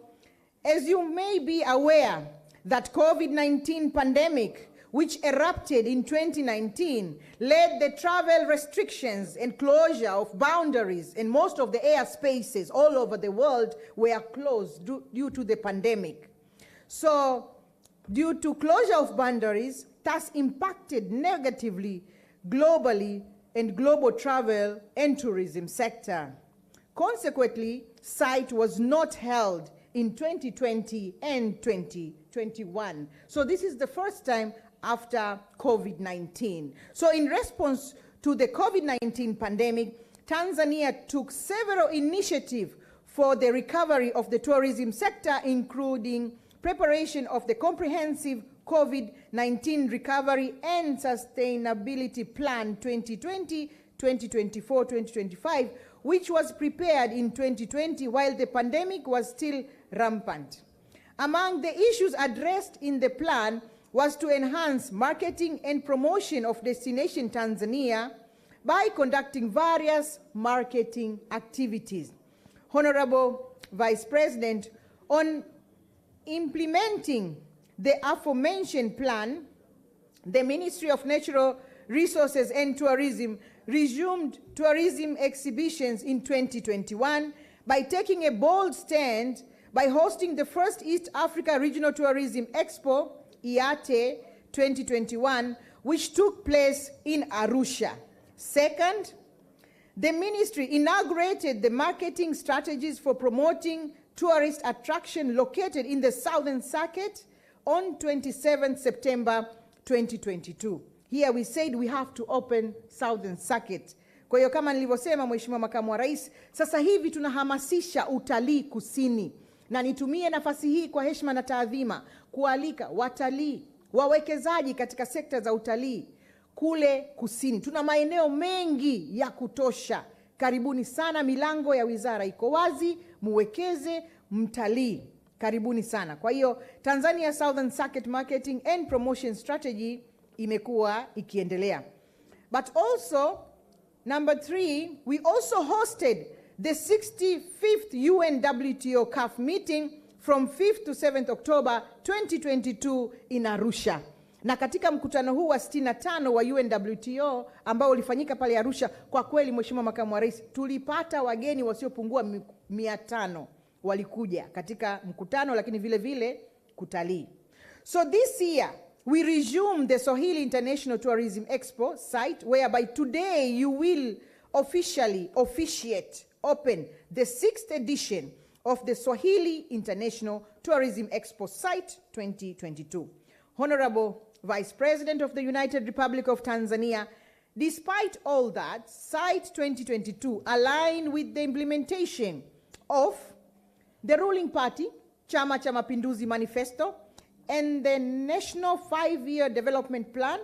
as you may be aware that COVID-19 pandemic, which erupted in 2019, led the travel restrictions and closure of boundaries, and most of the airspaces all over the world were closed due to the pandemic. So, due to closure of boundaries, thus impacted negatively globally and global travel and tourism sector. Consequently, site was not held in 2020 and 2021. So this is the first time after COVID-19. So in response to the COVID-19 pandemic, Tanzania took several initiatives for the recovery of the tourism sector, including preparation of the comprehensive COVID-19 recovery and sustainability plan 2020, 2024, 2025, which was prepared in 2020 while the pandemic was still rampant. Among the issues addressed in the plan was to enhance marketing and promotion of Destination Tanzania by conducting various marketing activities. Honorable Vice President, on implementing the aforementioned plan, the Ministry of Natural Resources and Tourism resumed tourism exhibitions in 2021 by taking a bold stand by hosting the first East Africa Regional Tourism Expo, IATE 2021, which took place in Arusha. Second, the ministry inaugurated the marketing strategies for promoting tourist attraction located in the Southern Circuit on 27 September 2022. Here we said we have to open Southern Circuit. Kwa hiyo kama nilivyosema, Mheshimiwa Makamu wa Rais, sasa hivi tunahamasisha utalii kusini. Na nitumie nafasi hii kwa heshima na taadhima kualika watalii, wawekezaji katika sekta za utalii kule kusini. Tuna maeneo mengi ya kutosha. Karibuni sana, milango ya wizara iko wazi, muwekeze, mtalii. Karibuni sana. Kwa hiyo Tanzania Southern Circuit Marketing and Promotion Strategy imekuwa ikiendelea. But also, number 3, we also hosted the 65th UNWTO CAF meeting from 5th to 7th October 2022 in Arusha. Na katika mkutano huu wa 65 wa UNWTO ambao ulifanyika pale Arusha, kwa kweli Mheshimiwa Makamu wa Rais, tulipata wageni wasiopungua 500 walikuja katika mkutano, lakini vile vile kutalii. So this year we resume the Swahili International Tourism Expo site, whereby today you will officially open the 6th edition of the Swahili International Tourism Expo site 2022. Honorable Vice President of the United Republic of Tanzania, despite all that, site 2022 aligned with the implementation of the ruling party, Chama cha Mapinduzi Manifesto, and the National 5-Year Development Plan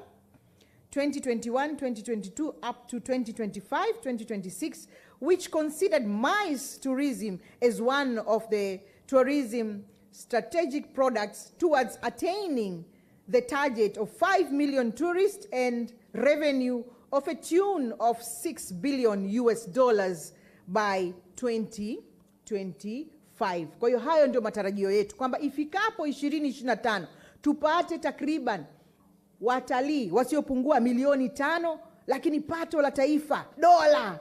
2021-2022 up to 2025-2026, which considered MICE tourism as one of the tourism strategic products towards attaining the target of 5 million tourists and revenue of a tune of $6 billion by 2025. Kwa hiyo hayo ndio matarajio yetu, kwamba ifikapo 2025 tupate takriban watalii wasiopungua milioni 5, lakini pato la taifa dola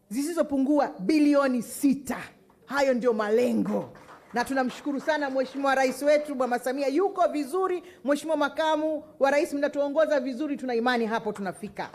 zisizopungua bilioni 6. Hayo ndio malengo. Na tunamshukuru sana Mheshimiwa Rais wetu Mama Samia, yuko vizuri. Mheshimiwa Makamu wa Rais, mnatuongoza vizuri, tuna imani hapo tunafika.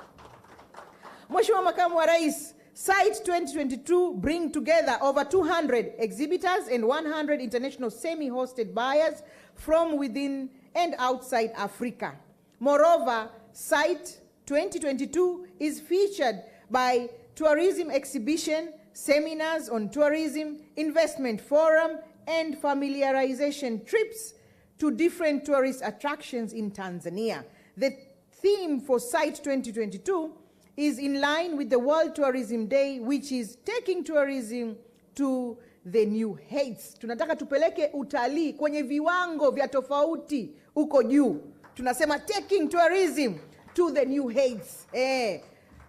Mheshimiwa Makamu wa Rais, Site 2022 bring together over 200 exhibitors and 100 international semi-hosted buyers from within and outside Africa. Moreover, Site 2022 is featured by tourism exhibition seminars on tourism, investment forum, and familiarization trips to different tourist attractions in Tanzania. The theme for Site 2022 is in line with the World Tourism Day, which is taking tourism to the new heights. Tunataka tupeleke utalii kwenye viwango vya tofauti uko juu. Tunasema taking tourism to the new heights.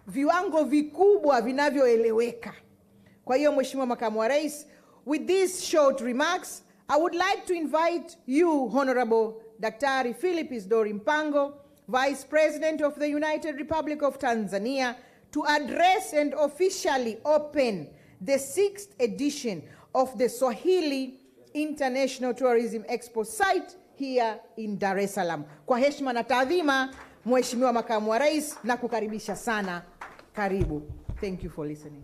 Viwango vikubwa vinavyoeleweka. Kwa hiyo Mheshimiwa Makamu wa Rais, with these short remarks, I would like to invite you, Honorable Daktari Philip Isdori Mpango, Vice President of the United Republic of Tanzania, to address and officially open the 6th edition of the Swahili International Tourism Expo site here in Dar es Salaam. Kwa heshima na taadhima, Mheshimiwa Makamu wa Rais, na kukaribisha sana. Karibu. Thank you for listening.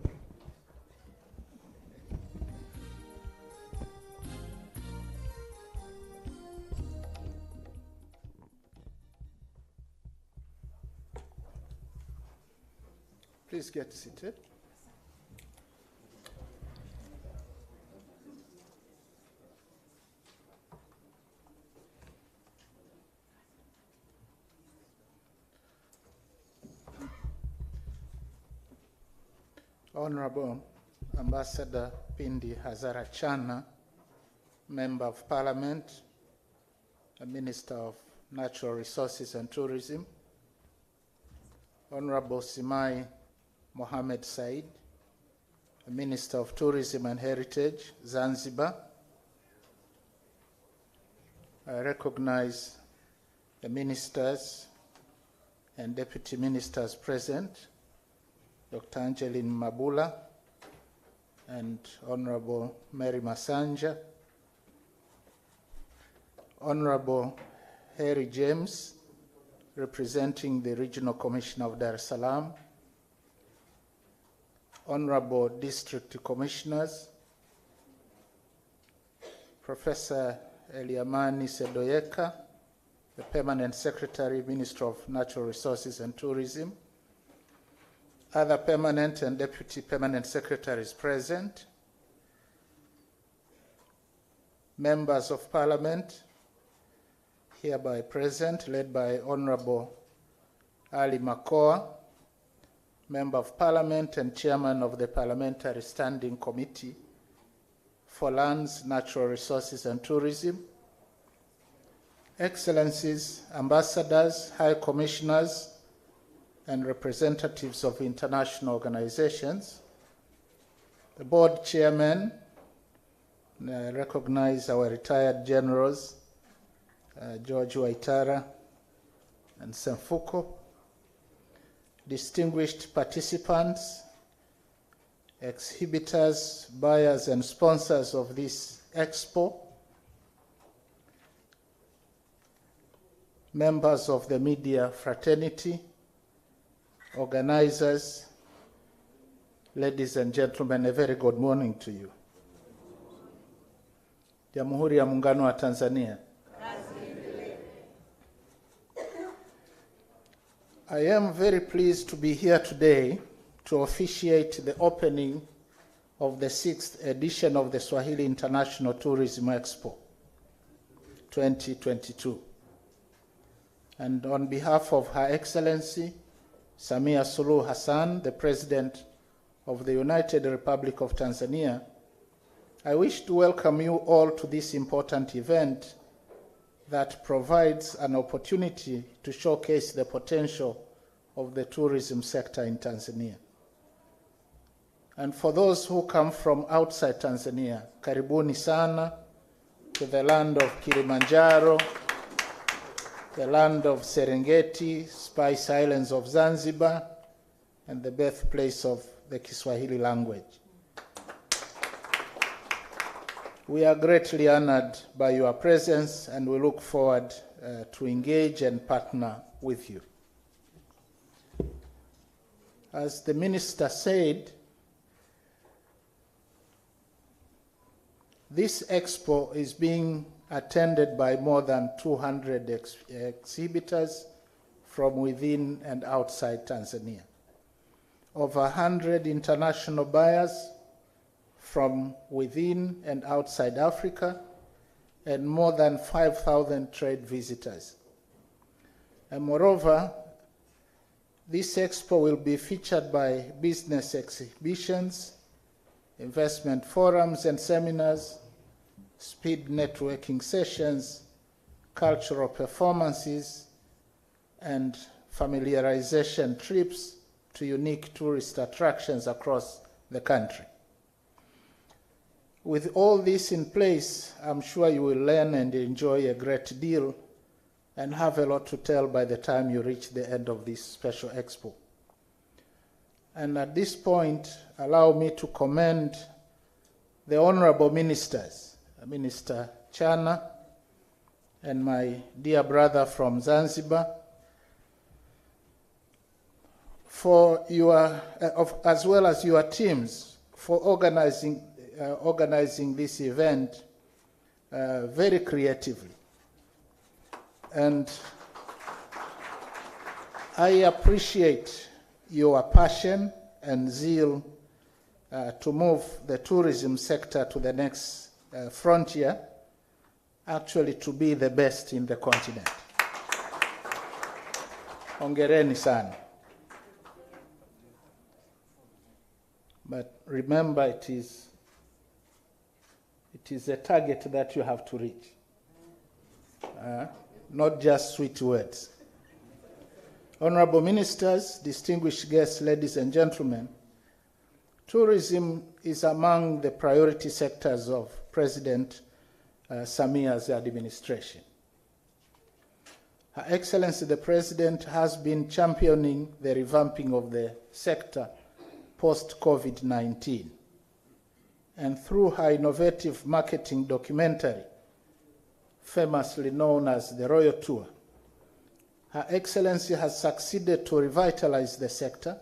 Please get seated. Honorable Ambassador Pindi Hazara Chana, Member of Parliament, the Minister of Natural Resources and Tourism, Honorable Simai Mohammed Said, the Minister of Tourism and Heritage, Zanzibar. I recognize the ministers and deputy ministers present, Dr. Angeline Mabula and Honorable Mary Masanja, Honorable Harry James, representing the Regional Commissioner of Dar es Salaam, Honorable District Commissioners, Professor Eliamani Sedoyeka, the Permanent Secretary, Minister of Natural Resources and Tourism, other permanent and deputy permanent secretaries present, members of Parliament hereby present, led by Honorable Ali Makoa, Member of Parliament and Chairman of the Parliamentary Standing Committee for Lands, Natural Resources and Tourism, Excellencies, Ambassadors, High Commissioners, and representatives of international organizations, the Board Chairman, I recognize our retired generals, George Waitara and Semfuko, distinguished participants, exhibitors, buyers, and sponsors of this expo, members of the media fraternity, organizers, ladies and gentlemen, a very good morning to you. Jamhuri ya Muungano wa Tanzania. I am very pleased to be here today to officiate the opening of the 6th edition of the Swahili International Tourism Expo 2022. And on behalf of Her Excellency Samia Suluhu Hassan, the President of the United Republic of Tanzania, I wish to welcome you all to this important event that provides an opportunity to showcase the potential of the tourism sector in Tanzania. And for those who come from outside Tanzania, karibuni sana to the land of Kilimanjaro, the land of Serengeti, Spice Islands of Zanzibar, and the birthplace of the Kiswahili language. We are greatly honored by your presence, and we look forward to engage and partner with you. As the Minister said, this expo is being attended by more than 200 exhibitors from within and outside Tanzania. Over 100 international buyers from within and outside Africa, and more than 5,000 trade visitors. And moreover, this expo will be featured by business exhibitions, investment forums and seminars, speed networking sessions, cultural performances, and familiarization trips to unique tourist attractions across the country. With all this in place, I'm sure you will learn and enjoy a great deal and have a lot to tell by the time you reach the end of this special expo. And at this point, allow me to commend the honorable ministers, Minister Chana and my dear brother from Zanzibar, for your, as well as your teams, for organizing this event very creatively. And I appreciate your passion and zeal to move the tourism sector to the next frontier, actually to be the best in the continent. Hongereni sana. But remember, it is a target that you have to reach, not just sweet words. Honorable ministers, distinguished guests, ladies and gentlemen, tourism is among the priority sectors of President Samia's administration. Her Excellency the President has been championing the revamping of the sector post-COVID-19. And through her innovative marketing documentary, famously known as the Royal Tour, Her Excellency has succeeded to revitalize the sector,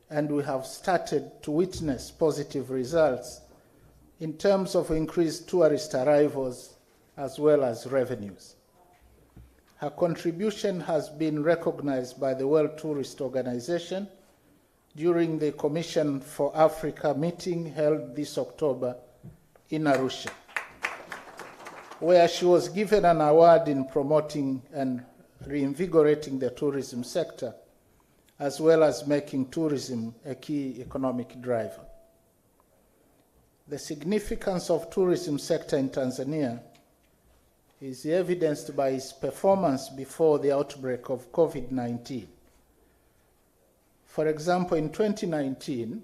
and we have started to witness positive results in terms of increased tourist arrivals as well as revenues. Her contribution has been recognized by the World Tourist Organization during the Commission for Africa meeting held this October in Arusha, where she was given an award in promoting and reinvigorating the tourism sector, as well as making tourism a key economic driver. The significance of tourism sector in Tanzania is evidenced by its performance before the outbreak of COVID-19. For example, in 2019,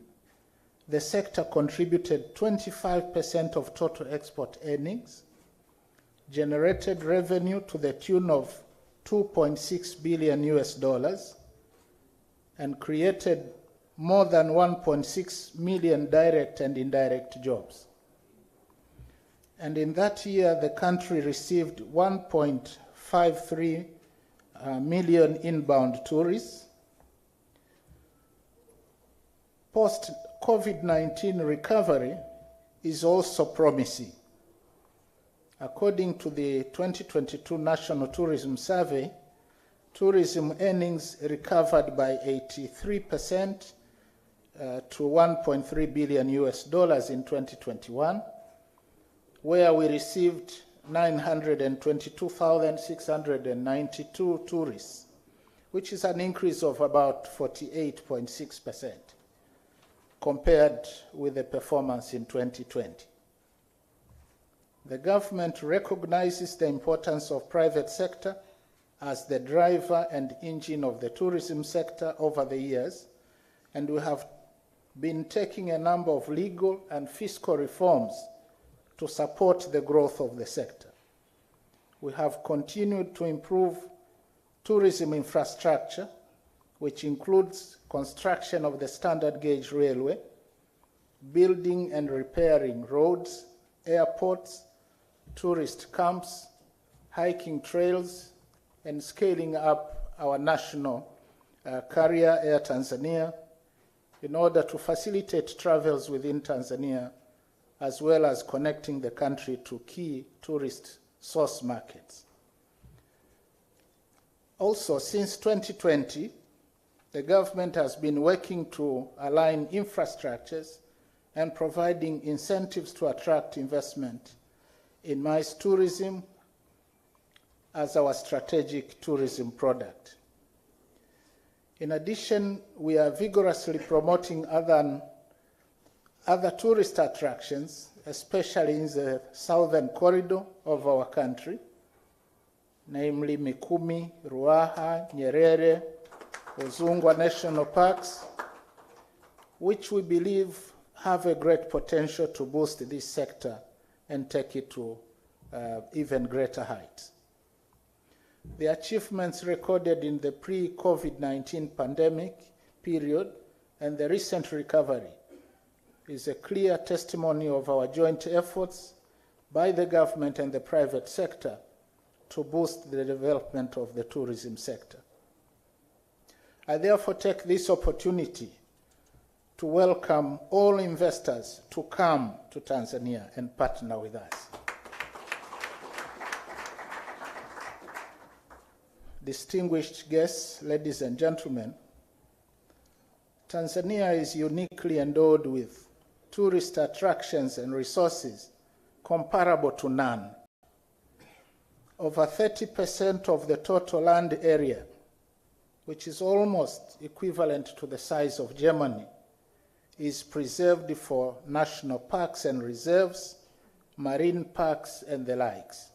the sector contributed 25% of total export earnings, generated revenue to the tune of $2.6 billion, and created more than 1.6 million direct and indirect jobs. And in that year, the country received 1.53 million inbound tourists. Post-COVID-19 recovery is also promising. According to the 2022 National Tourism Survey, tourism earnings recovered by 83% to $1.3 billion in 2021, where we received 922,692 tourists, which is an increase of about 48.6% compared with the performance in 2020. The government recognizes the importance of private sector as the driver and engine of the tourism sector over the years, and we have been taking a number of legal and fiscal reforms to support the growth of the sector. We have continued to improve tourism infrastructure, which includes construction of the standard gauge railway, building and repairing roads, airports, tourist camps, hiking trails, and scaling up our national carrier, Air Tanzania, in order to facilitate travels within Tanzania, as well as connecting the country to key tourist source markets. Also, since 2020, the government has been working to align infrastructures and providing incentives to attract investment in MICE tourism as our strategic tourism product. In addition, we are vigorously promoting other tourist attractions, especially in the southern corridor of our country, namely Mikumi, Ruaha, Nyerere, Uzungwa National Parks, which we believe have a great potential to boost this sector and take it to even greater heights. The achievements recorded in the pre-COVID-19 pandemic period and the recent recovery is a clear testimony of our joint efforts by the government and the private sector to boost the development of the tourism sector. I therefore take this opportunity to welcome all investors to come to Tanzania and partner with us. Distinguished guests, ladies and gentlemen, Tanzania is uniquely endowed with tourist attractions and resources comparable to none. Over 30% of the total land area, which is almost equivalent to the size of Germany, is preserved for national parks and reserves, marine parks, and the likes.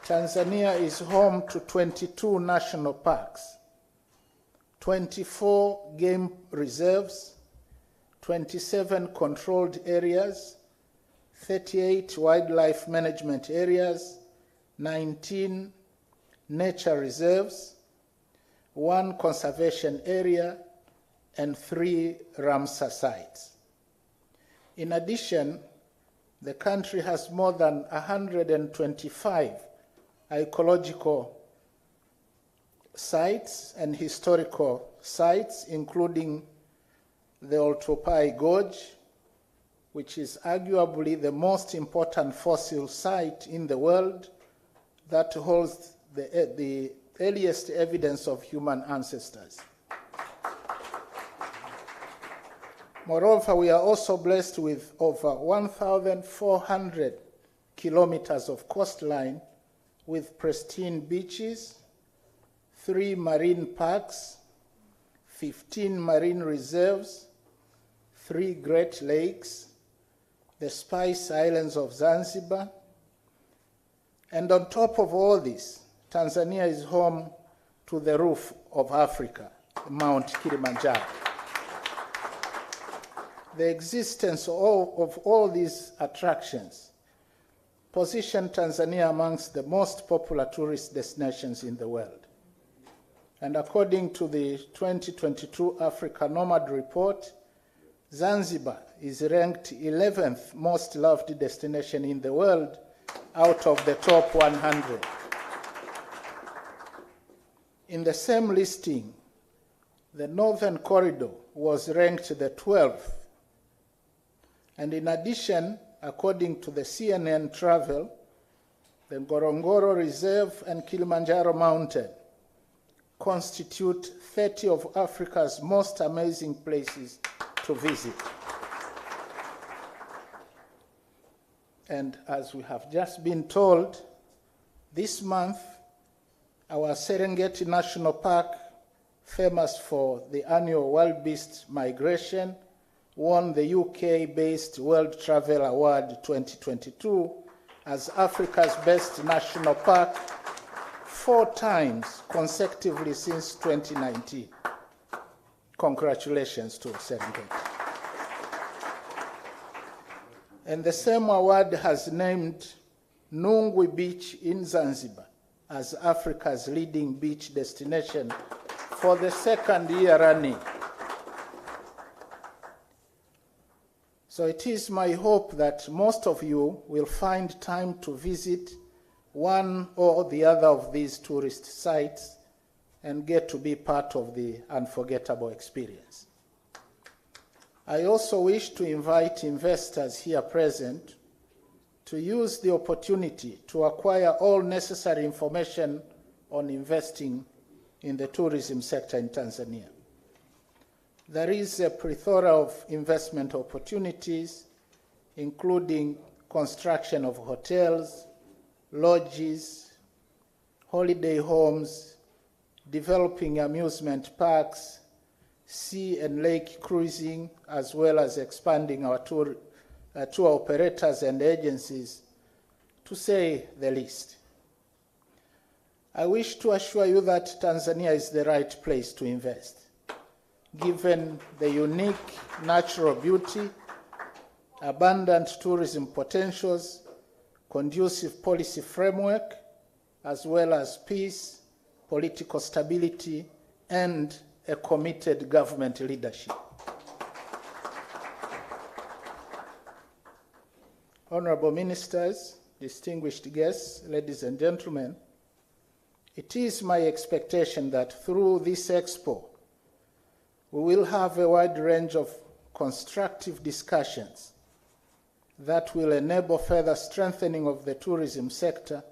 Tanzania is home to 22 national parks, 24 game reserves, 27 controlled areas, 38 wildlife management areas, 19 nature reserves, 1 conservation area, and 3 Ramsar sites. In addition, the country has more than 125 ecological sites and historical sites, including the Oltupai Gorge, which is arguably the most important fossil site in the world that holds the earliest evidence of human ancestors. Moreover, we are also blessed with over 1,400 kilometers of coastline with pristine beaches, 3 marine parks, 15 marine reserves, 3 Great Lakes, the Spice Islands of Zanzibar, and on top of all this, Tanzania is home to the roof of Africa, Mount Kilimanjaro. The existence of all these attractions position Tanzania amongst the most popular tourist destinations in the world. And according to the 2022 Africa Nomad Report, Zanzibar is ranked 11th most loved destination in the world out of the top 100. In the same listing, the Northern Corridor was ranked the 12th. And in addition, according to the CNN Travel, the Ngorongoro Reserve and Kilimanjaro Mountain constitute 30 of Africa's most amazing places to visit. And as we have just been told, this month, our Serengeti National Park, famous for the annual Wildebeest migration, won the UK-based World Travel Award 2022 as Africa's best national park 4 times consecutively since 2019. Congratulations to Serengeti. And the same award has named Nungwi Beach in Zanzibar as Africa's leading beach destination for the 2nd year running. So it is my hope that most of you will find time to visit one or the other of these tourist sites and get to be part of the unforgettable experience. I also wish to invite investors here present to use the opportunity to acquire all necessary information on investing in the tourism sector in Tanzania. There is a plethora of investment opportunities, including construction of hotels, lodges, holiday homes, developing amusement parks, sea and lake cruising, as well as expanding our tour operators and agencies, to say the least. I wish to assure you that Tanzania is the right place to invest, given the unique natural beauty, abundant tourism potentials, conducive policy framework, as well as peace, political stability, and a committed government leadership. Honorable ministers, distinguished guests, ladies and gentlemen, it is my expectation that through this Expo, we will have a wide range of constructive discussions that will enable further strengthening of the tourism sector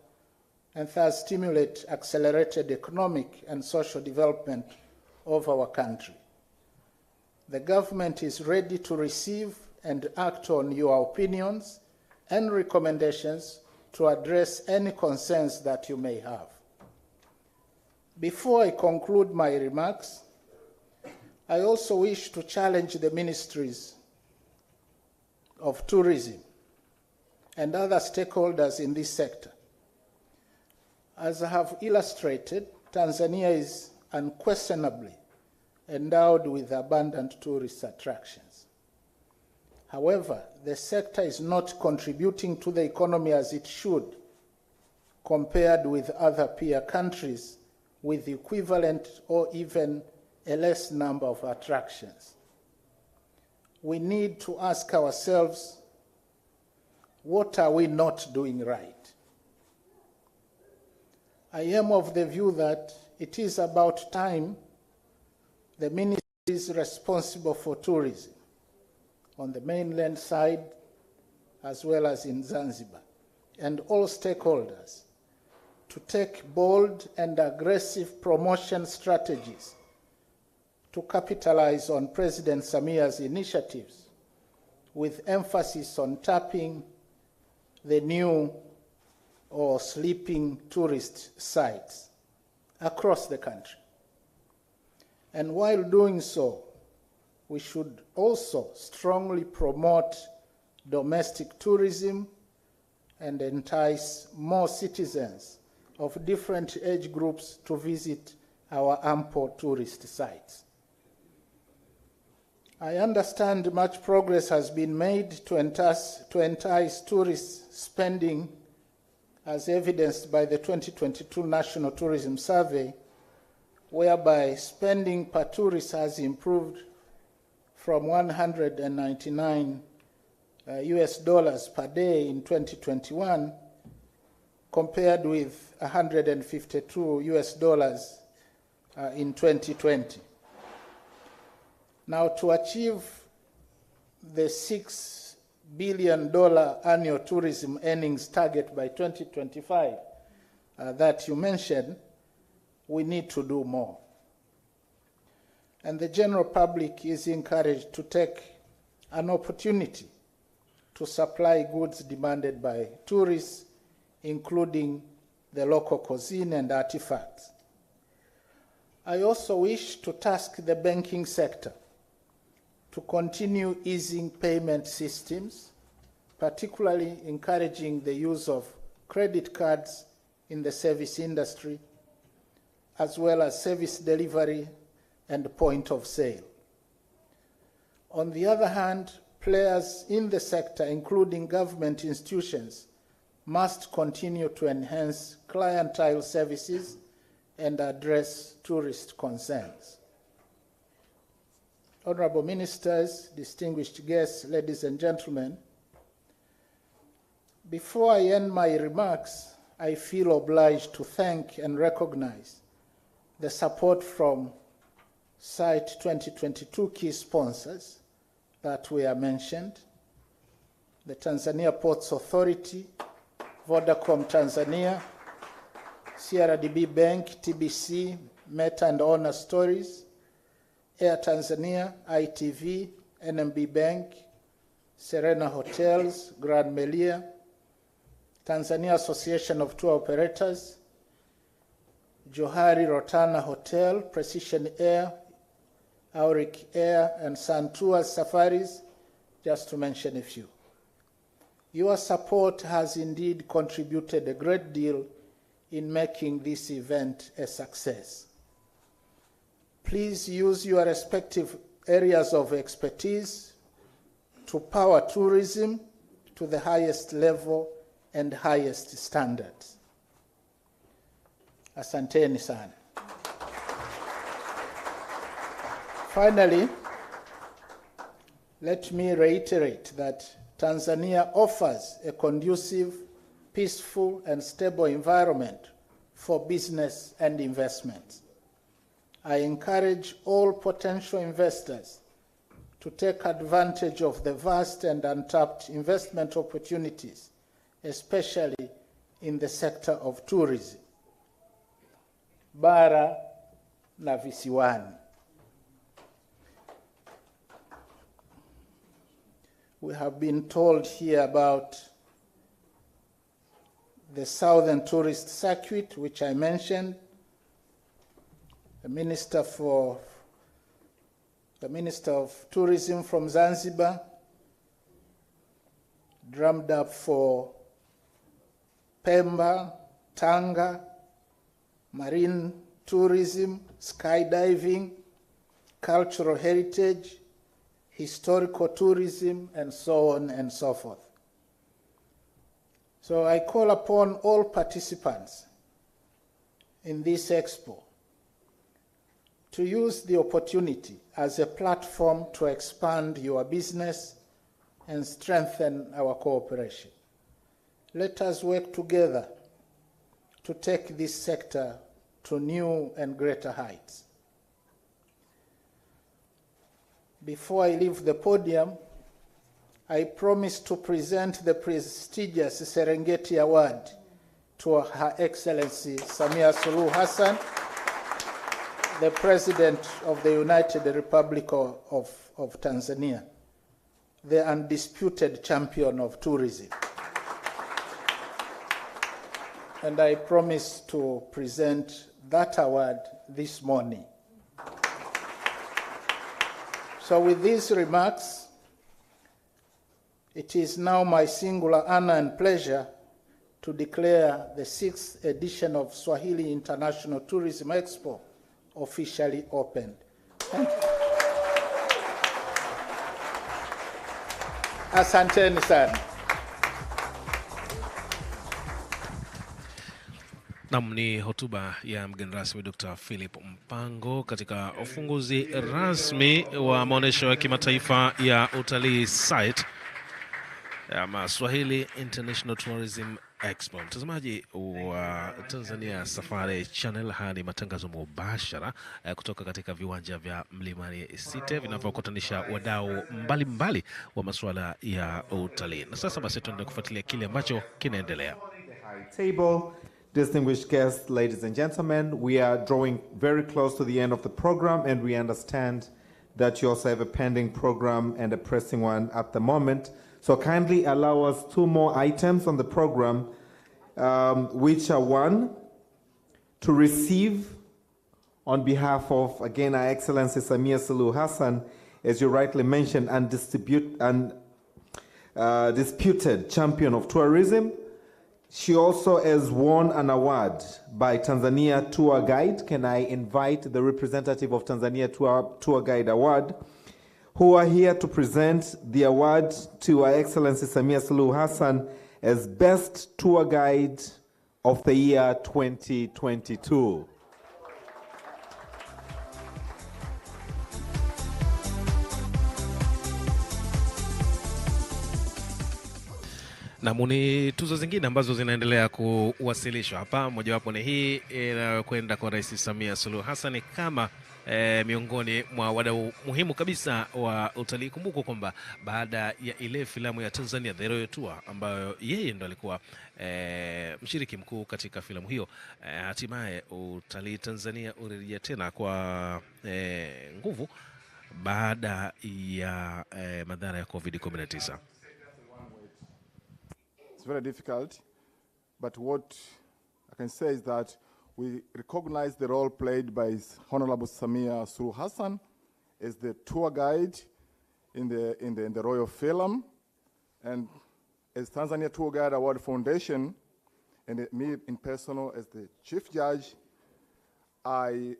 and thus stimulate accelerated economic and social development of our country. The government is ready to receive and act on your opinions and recommendations to address any concerns that you may have. Before I conclude my remarks, I also wish to challenge the ministries of tourism and other stakeholders in this sector. As I have illustrated, Tanzania is unquestionably endowed with abundant tourist attractions. However, the sector is not contributing to the economy as it should, compared with other peer countries with equivalent or even a less number of attractions. We need to ask ourselves, what are we not doing right? I am of the view that it is about time the ministries responsible for tourism on the mainland side as well as in Zanzibar, and all stakeholders, to take bold and aggressive promotion strategies to capitalize on President Samia's initiatives, with emphasis on tapping the new or sleeping tourist sites across the country. And while doing so, we should also strongly promote domestic tourism and entice more citizens of different age groups to visit our ample tourist sites. I understand much progress has been made to entice tourist spending, as evidenced by the 2022 National Tourism Survey, whereby spending per tourist has improved from $199 US per day in 2021 compared with $152 US in 2020. Now, to achieve the $6 billion annual tourism earnings target by 2025 that you mentioned, we need to do more. And the general public is encouraged to take an opportunity to supply goods demanded by tourists, including the local cuisine and artifacts. I also wish to task the banking sector to continue easing payment systems, particularly encouraging the use of credit cards in the service industry, as well as service delivery and point of sale. On the other hand, players in the sector, including government institutions, must continue to enhance clientele services and address tourist concerns. Honorable ministers, distinguished guests, ladies and gentlemen, before I end my remarks, I feel obliged to thank and recognize the support from Site 2022 key sponsors that were mentioned: the Tanzania Ports Authority, Vodacom Tanzania, CRDB Bank, TBC, Meta and Honor Stories, Air Tanzania, ITV, NMB Bank, Serena Hotels, Grand Melia, Tanzania Association of Tour Operators, Johari Rotana Hotel, Precision Air, Auric Air, and Sun Tours Safaris, just to mention a few. Your support has indeed contributed a great deal in making this event a success. Please use your respective areas of expertise to power tourism to the highest level and highest standards. Asanteni sana. Finally, let me reiterate that Tanzania offers a conducive, peaceful, and stable environment for business and investments. I encourage all potential investors to take advantage of the vast and untapped investment opportunities, especially in the sector of tourism. Bara na visiwani. We have been told here about the Southern Tourist Circuit, which I mentioned. The Minister of Tourism from Zanzibar drummed up for Pemba, Tanga, marine tourism, skydiving, cultural heritage, historical tourism, and so on and so forth. So I call upon all participants in this expo to use the opportunity as a platform to expand your business and strengthen our cooperation. Let us work together to take this sector to new and greater heights. Before I leave the podium, I promise to present the prestigious Serengeti Award to Her Excellency Samia Suluhu Hassan, the President of the United Republic of Tanzania, the undisputed champion of tourism. And I promise to present that award this morning. So with these remarks, it is now my singular honor and pleasure to declare the 6th edition of Swahili International Tourism Expo officially opened. Thank you. Asanteni sana. Nam ni hotuba ya mgeni rasmi Dr. Philip Mpango katika ufunguzi rasmi wa maonesho ya kimataifa ya utalii site ya Swahili International Tourism Expo. Mtazamaji wa Tanzania Safari Channel, hadi matangazo mubashara kutoka katika viwanja vya Mlimani City vinavyokutanisha wadau mbalimbali wa masuala ya utalii. Na sasa basi tuende kufuatilia kile ambacho kinaendelea. Table, distinguished guests, ladies and gentlemen, we are drawing very close to the end of the program, and we understand that you also have a pending program and a pressing one at the moment. So kindly allow us 2 more items on the program, which are: 1, to receive on behalf of, again, Her Excellency Samia Suluhu Hassan, as you rightly mentioned, disputed champion of tourism. She also has won an award by Tanzania Tour Guide. Can I invite the representative of Tanzania Tour Guide Award, who are here to present the award to Her Excellency Samia Suluhu Hassan as Best Tour Guide of the Year 2022. Na ni tuzo zingine ambazo zinaendelea kuwasilishwa hapa. Mojawapo ni hii inayokwenda kwa Rais Samia Suluhu Hassan kama miongoni mwa wadau muhimu kabisa wa utalii. Kumbuka kwamba baada ya ile filamu ya Tanzania The Royal Tour, ambayo yeye ndo alikuwa mshiriki mkuu katika filamu hiyo, hatimaye utalii Tanzania urejea tena kwa nguvu baada ya madhara ya COVID-19? It's very difficult, but what I can say is that we recognize the role played by Honorable Samia Suluhu Hassan as the tour guide in the Royal Film, and as Tanzania Tour Guide Award Foundation, and me in personal as the Chief Judge, I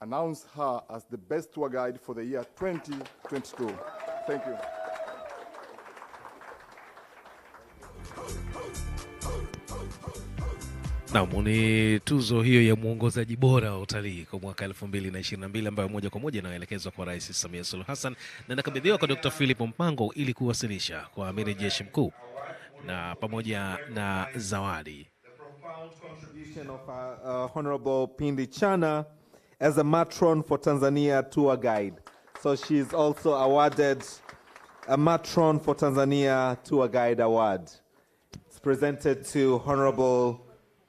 announce her as the best tour guide for the year 2022. Thank you. Naam, ni tuzo hiyo ya mwongozaji bora wa utalii kwa mwaka 2022 ambayo moja kwa moja inaelekezwa kwa Rais Samia Suluhu Hassan na inakabidhiwa kwa Dr. Philip Mpango ili kuwasilisha kwa Amiri Jeshi Mkuu na pamoja na zawadi. The profound contribution of Honorable Pindi Chana as a matron for Tanzania tour guide. So she's also awarded a matron for Tanzania tour guide award. It's presented to Honorable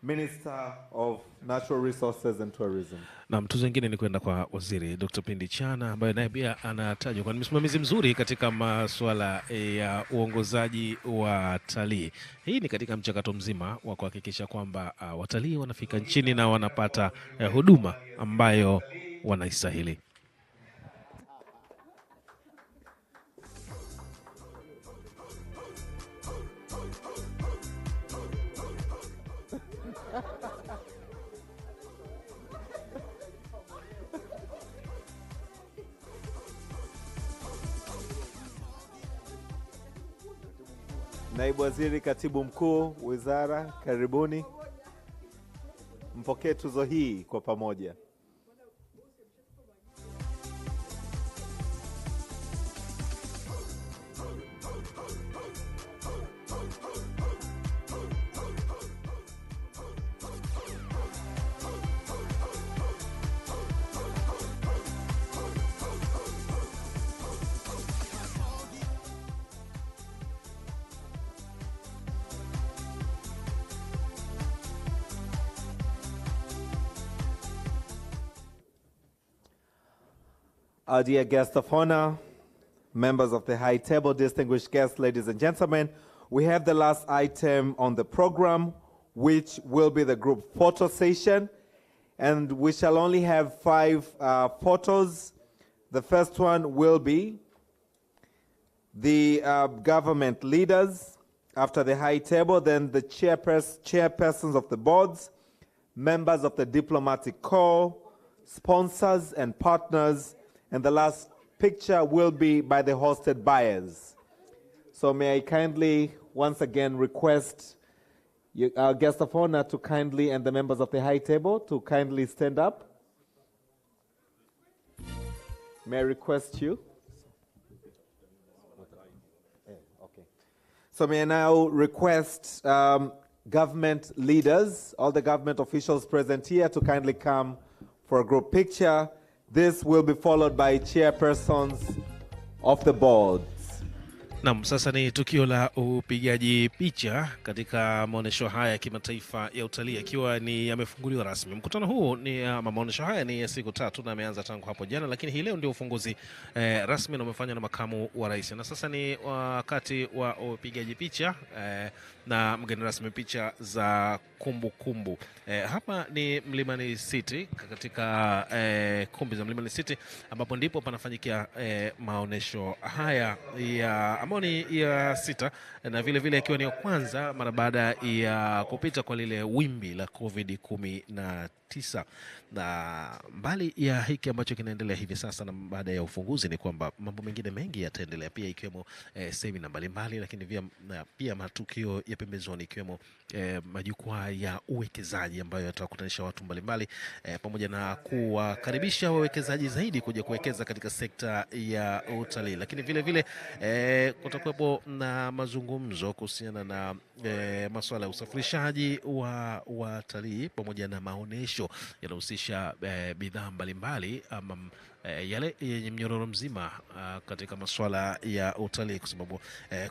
Minister of Natural Resources and Tourism. Na tuzo nyingine ni kwenda kwa Waziri Dr. Pindi Chana ambaye naye pia anatajwa kwa msimamizi mzuri katika masuala ya uongozaji wa talii. Hii ni katika mchakato mzima wa kuhakikisha kwamba watalii wanafika nchini na wanapata huduma ambayo wanaistahili. Naibu Waziri, Katibu Mkuu, Wizara, karibuni. Mpokee tuzo hii kwa pamoja. Our dear guests of honor, members of the high table, distinguished guests, ladies and gentlemen, we have the last item on the program, which will be the group photo session. And we shall only have 5 photos. The first one will be the government leaders after the high table, then the chairpersons of the boards, members of the diplomatic corps, sponsors and partners, and the last picture will be by the hosted buyers. So may I kindly once again request our guest of honor to kindly, and the members of the high table, to kindly stand up. May I request you? Okay. So may I now request government leaders, all the government officials present here, to kindly come for a group picture. This will be followed by chairpersons of the boards. Naam, sasa ni tukio la upigaji picha katika maonesho haya ya kimataifa ya utalii ikiwa ni yamefunguliwa rasmi. Mkutano huu ni maonesho haya ni ya siku 3 na yameanza tangu hapo jana, lakini hii leo ndio ufunguzi rasmi na umefanywa na makamu wa rais. Na sasa ni wakati wa upigaji picha na mgeni rasmi, picha za kumbukumbu. Hapa ni Mlimani City, katika kumbi za Mlimani City ambapo ndipo panafanyikia maonesho haya ya amoni ya 6 na vile vile ikiwa ni ya kwanza mara baada ya kupita kwa lile wimbi la COVID-19. Na mbali ya hiki ambacho kinaendelea hivi sasa na baada ya ufunguzi ni kwamba mambo mengine mengi yataendelea pia, ikiwemo semina mbalimbali, lakini pia matukio ya pembezoni ikiwemo majukwaa ya uwekezaji ambayo yatakutanisha watu mbalimbali pamoja na kuwakaribisha wawekezaji zaidi kuja kuwekeza katika sekta ya utalii. Lakini vile vile kutakuwepo na mazungumzo kuhusiana na masuala ya usafirishaji wa watalii pamoja na maonesho yanahusisha bidhaa mbalimbali ama yale yenye mnyororo mzima katika masuala ya utalii, kwa sababu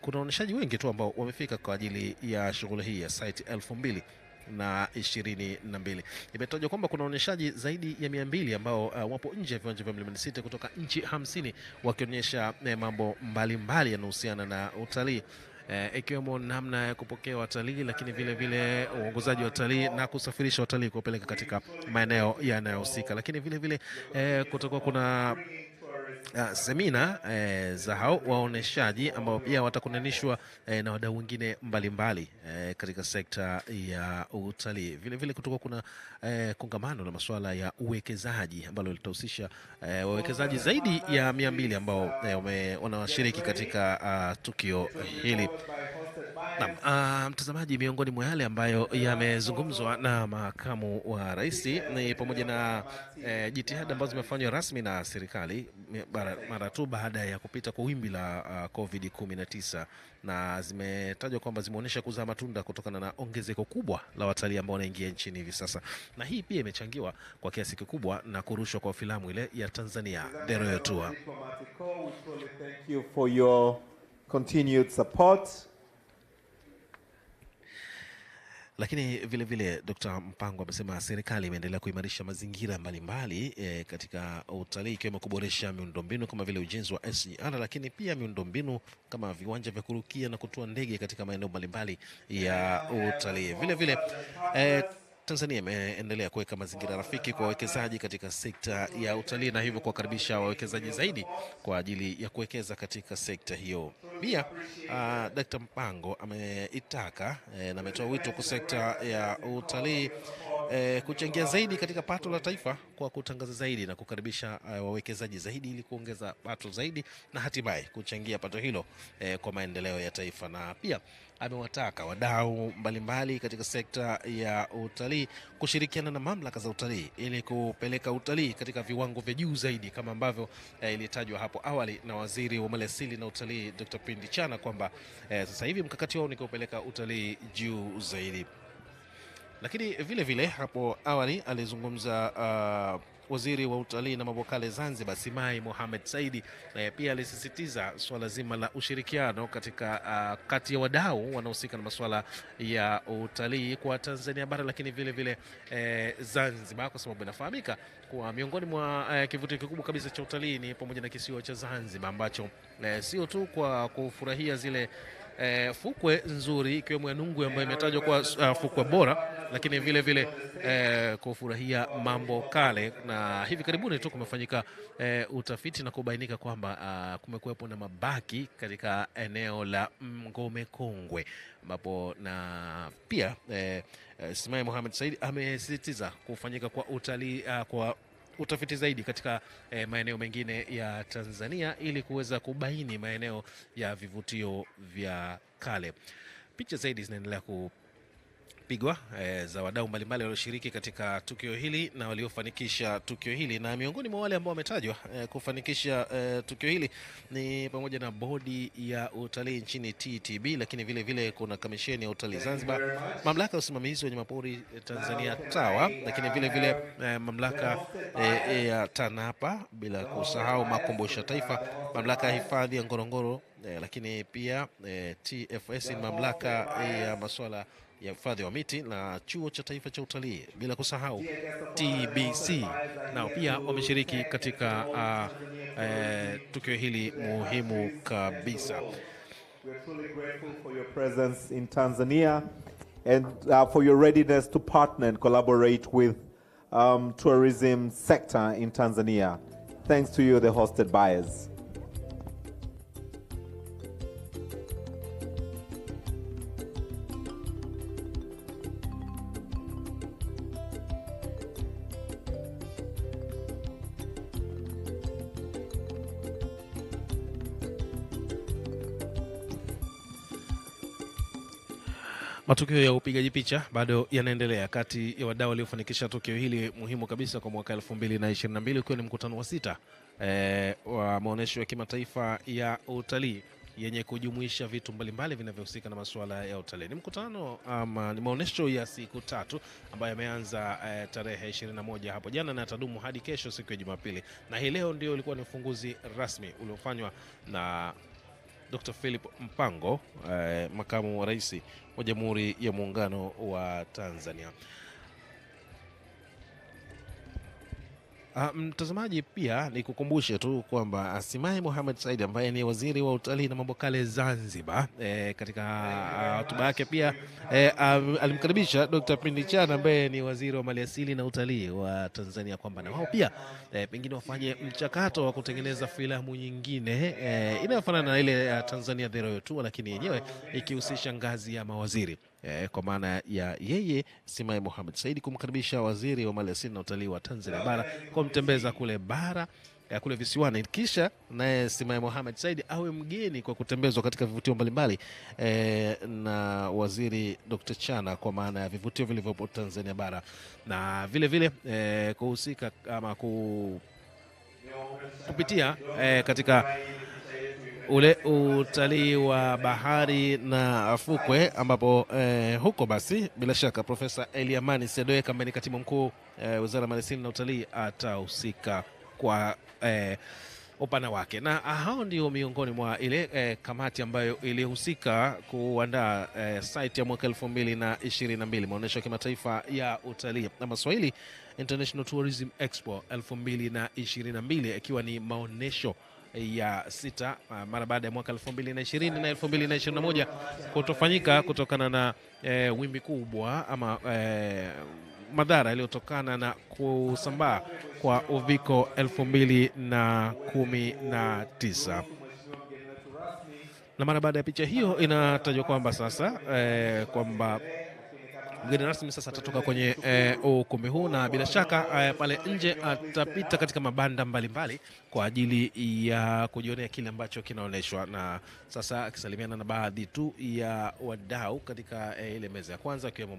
kuna waoneshaji wengi tu ambao wamefika kwa ajili ya shughuli hii ya site 2000 2022. Imetajwa kwamba kuna waonyeshaji zaidi ya 200 ambao wapo nje ya viwanja vya Mlimani City kutoka nchi 50 wakionyesha mambo mbalimbali yanayohusiana na utalii. Ikiwemo namna ya kupokea watalii, lakini vile vile uongozaji wa watalii na kusafirisha watalii kupeleka katika maeneo yanayohusika. Lakini vile vile kutakuwa kuna semina za hao waoneshaji ambao pia watakunanishwa na wadau wengine mbalimbali katika sekta ya utalii. Vile vile kutoka kuna kongamano la masuala ya uwekezaji ambalo litahusisha wawekezaji zaidi ya 200 ambao wanashiriki katika tukio hili. Mtazamaji, miongoni mwa yale ambayo yamezungumzwa na makamu wa rais ni pamoja na jitihada ambazo zimefanywa rasmi na serikali mara tu baada ya kupita kwa wimbi la COVID-19, na zimetajwa kwamba zimeonyesha kuzaa matunda kutokana na ongezeko kubwa la watalii ambao wanaingia nchini hivi sasa, na hii pia imechangiwa kwa kiasi kikubwa na kurushwa kwa filamu ile ya Tanzania The Royal Tour. Thank you for your continued support. Lakini vile vile Dr. Mpango amesema serikali imeendelea kuimarisha mazingira mbalimbali katika utalii, ikiwemo kuboresha miundombinu kama vile ujenzi wa SGR, lakini pia miundombinu kama viwanja vya kurukia na kutua ndege katika maeneo mbalimbali ya utalii. Vile vile Tanzania imeendelea kuweka mazingira rafiki kwa wawekezaji katika sekta ya utalii, na hivyo kuwakaribisha wawekezaji zaidi kwa ajili ya kuwekeza katika sekta hiyo. Pia Dr. Mpango ameitaka na ametoa wito kwa sekta ya utalii kuchangia zaidi katika pato la taifa kwa kutangaza zaidi na kukaribisha wawekezaji zaidi ili kuongeza pato zaidi na hatimaye kuchangia pato hilo kwa maendeleo ya taifa. Na pia amewataka wadau mbalimbali katika sekta ya utalii kushirikiana na mamlaka za utalii ili kupeleka utalii katika viwango vya juu zaidi, kama ambavyo ilitajwa hapo awali na Waziri wa Maliasili na Utalii Dr. Pindi Chana kwamba sasa hivi mkakati wao ni kupeleka utalii juu zaidi. Lakini vile vile hapo awali alizungumza Waziri wa Utalii na Mambo Kale Zanzibar Simai Mohamed Saidi, pia alisisitiza swala zima la ushirikiano katika kati ya wadau wanaohusika na masuala ya utalii kwa Tanzania bara, lakini vile vile Zanzibar, kwa sababu inafahamika kwa miongoni mwa kivutio kikubwa kabisa cha utalii ni pamoja na kisiwa cha Zanzibar ambacho sio tu kwa kufurahia zile fukwe nzuri ikiwemo ya Nungwi ambayo imetajwa kwa fukwe bora, lakini vile vile kufurahia mambo kale. Na hivi karibuni tu kumefanyika utafiti na kubainika kwamba kumekuwepo na mabaki katika eneo la Ngome Kongwe, ambapo na pia Ismail Mohamed Said amesisitiza kufanyika kwa utalii kwa utafiti zaidi katika maeneo mengine ya Tanzania ili kuweza kubaini maeneo ya vivutio vya kale. Picha zaidi zinaendelea kupigwa za wadau mbalimbali walioshiriki katika tukio hili na waliofanikisha tukio hili, na miongoni mwa wale ambao wametajwa kufanikisha tukio hili ni pamoja na bodi ya utalii nchini TTB, lakini vile vile kuna kamisheni ya utalii Zanzibar, mamlaka ya usimamizi wa wanyamapori Tanzania TAWA, lakini vile vile mamlaka ya TANAPA, bila kusahau makumbusho ya taifa, mamlaka ya hifadhi ya Ngorongoro, lakini pia TFS ni mamlaka ya masuala ya hifadhi wa miti na chuo cha taifa cha utalii, bila kusahau TBC nao pia wameshiriki katika tukio hili muhimu kabisa. We are truly grateful for your presence in Tanzania and for your readiness to partner and collaborate with tourism sector in Tanzania. Thanks to you, the hosted buyers. Matukio ya upigaji picha bado yanaendelea kati ya wadau waliofanikisha tukio hili muhimu kabisa kwa mwaka 2022, ukiwa ni mkutano wa 6 wa maonesho ya kimataifa ya utalii yenye kujumuisha vitu mbalimbali vinavyohusika na masuala ya utalii. Ni mkutano ni maonesho ya siku 3 ambayo yameanza tarehe 21 hapo jana na atadumu hadi kesho siku ya Jumapili, na hii leo ndio ilikuwa ni ufunguzi rasmi uliofanywa na Dr. Philip Mpango, makamu wa rais wa Jamhuri ya Muungano wa Tanzania. Mtazamaji, pia ni kukumbushe tu kwamba Asmai Mohamed Said ambaye ni waziri wa utalii na mambo kale Zanzibar, katika hotuba yake pia alimkaribisha Dr. Pindi Chana ambaye ni waziri wa maliasili na utalii wa Tanzania, kwamba na wao pia pengine wafanye mchakato wa kutengeneza filamu nyingine inayofanana na ile ya Tanzania The Royal Tour, lakini yenyewe ikihusisha ngazi ya mawaziri. Kwa maana ya yeye Asmai Mohamed Said kumkaribisha waziri wa maliasili na utalii wa Tanzania bara kumtembeza kule bara kule visiwani, kisha naye Asmai Mohamed Said awe mgeni kwa kutembezwa katika vivutio mbalimbali na waziri Dr. Chana, kwa maana ya vivutio vilivyopo Tanzania bara, na vile vile kuhusika ama kupitia katika ule utalii wa bahari na fukwe, ambapo huko basi bila shaka Profesa Eliamani Sedoe ambaye ni katibu mkuu Wizara ya Maliasili na Utalii atahusika kwa upana wake. Na hao ndio miongoni mwa ile kamati ambayo ilihusika kuandaa site ya mwaka 2022, maonesho ya kimataifa ya utalii ama Swahili International Tourism Expo 2022, ikiwa ni maonesho ya 6 mara baada ya mwaka 2020 na 2021 kutofanyika kutokana na wimbi kubwa ama madhara yaliyotokana na kusambaa kwa uviko 2019. Na mara baada ya picha hiyo inatajwa kwamba sasa kwamba mgeni rasmi sasa atatoka kwenye ukumbi huu, na bila shaka pale nje atapita katika mabanda mbalimbali kwa ajili ya kujionea kile ambacho kinaonyeshwa, na sasa akisalimiana na baadhi tu ya wadau katika ile meza ya kwanza, akiwemo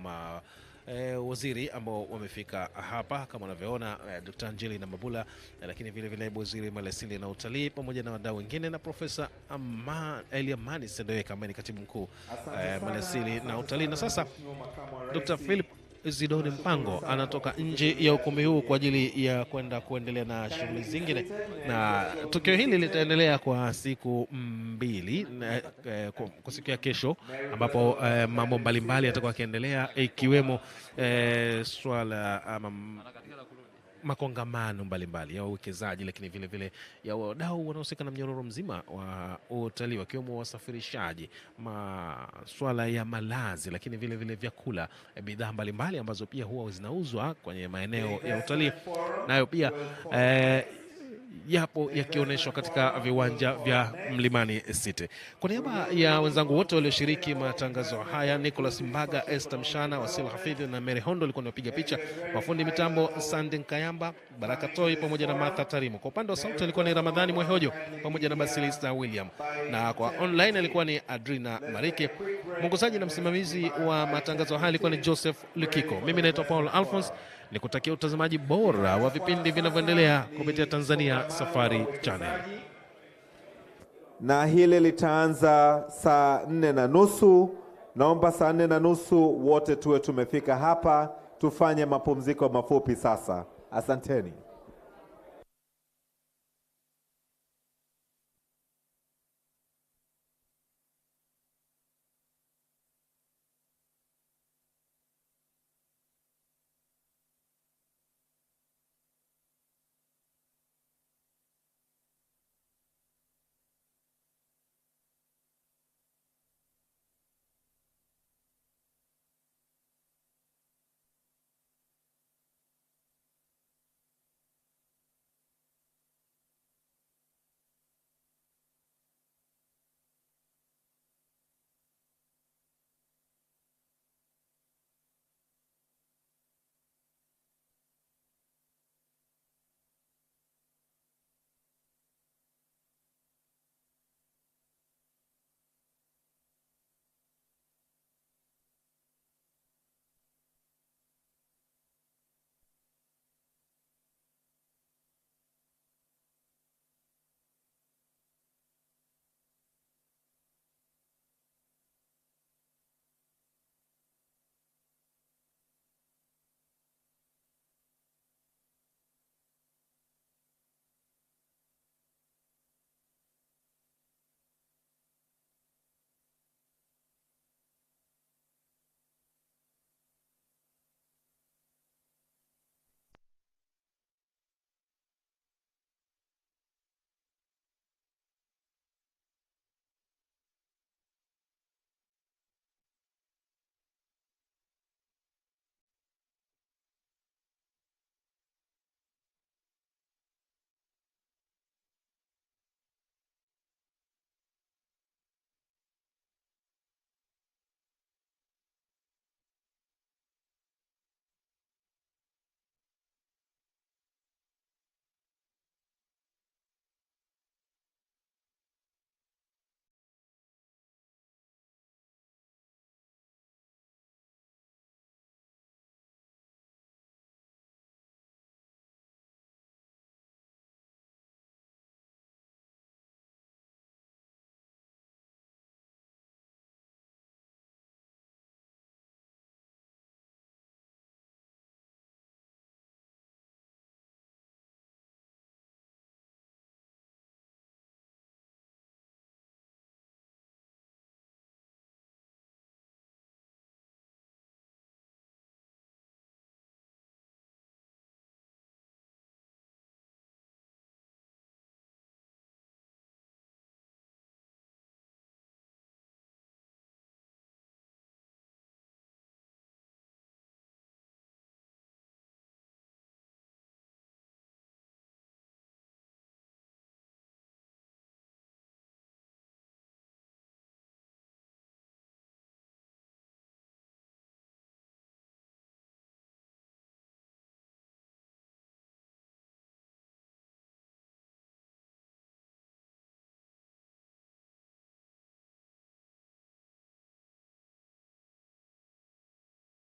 waziri ambao wamefika hapa kama unavyoona, Dr. Angelina Mabula, lakini vile vile waziri maliasili na utalii pamoja na wadau wengine, na Profesa Eliamani Sedoe ambaye ni katibu mkuu maliasili na utalii. Na sasa Dr. Philip Zidoni Mpango anatoka nje ya ukumbi huu kwa ajili ya kwenda kuendelea na shughuli zingine, na tukio hili litaendelea kwa siku 2 kwa siku ya kesho, ambapo mambo mbalimbali yatakuwa yakiendelea, ikiwemo swala makongamano mbalimbali ya uwekezaji, lakini vile vile ya wadau wanaohusika na mnyororo mzima wa utalii, wakiwemo wasafirishaji, swala ya malazi, lakini vile vile vyakula, bidhaa mbalimbali ambazo pia huwa zinauzwa kwenye maeneo ya utalii, nayo pia yapo yakionyeshwa katika viwanja vya Mlimani City. Kwa niaba ya wenzangu wote walioshiriki matangazo haya, Nicholas Mbaga, Esther Mshana, Wasila Hafidhi na Mary Hondo walikuwa wanapiga picha, mafundi mitambo Sande Nkayamba, Baraka Toi pamoja na Martha Tarimo. Kwa upande wa sauti alikuwa ni Ramadhani Mwehojo pamoja na Basilista William, na kwa online alikuwa ni Adrina Marike. Mwongozaji na msimamizi wa matangazo haya alikuwa ni Joseph Lukiko. Mimi naitwa Paul Alphonse, nikutakia utazamaji bora wa vipindi vinavyoendelea kupitia Tanzania Safari Channel. Na hili litaanza saa 4:30. Naomba saa 4:30 wote tuwe tumefika hapa, tufanye mapumziko mafupi sasa. Asanteni.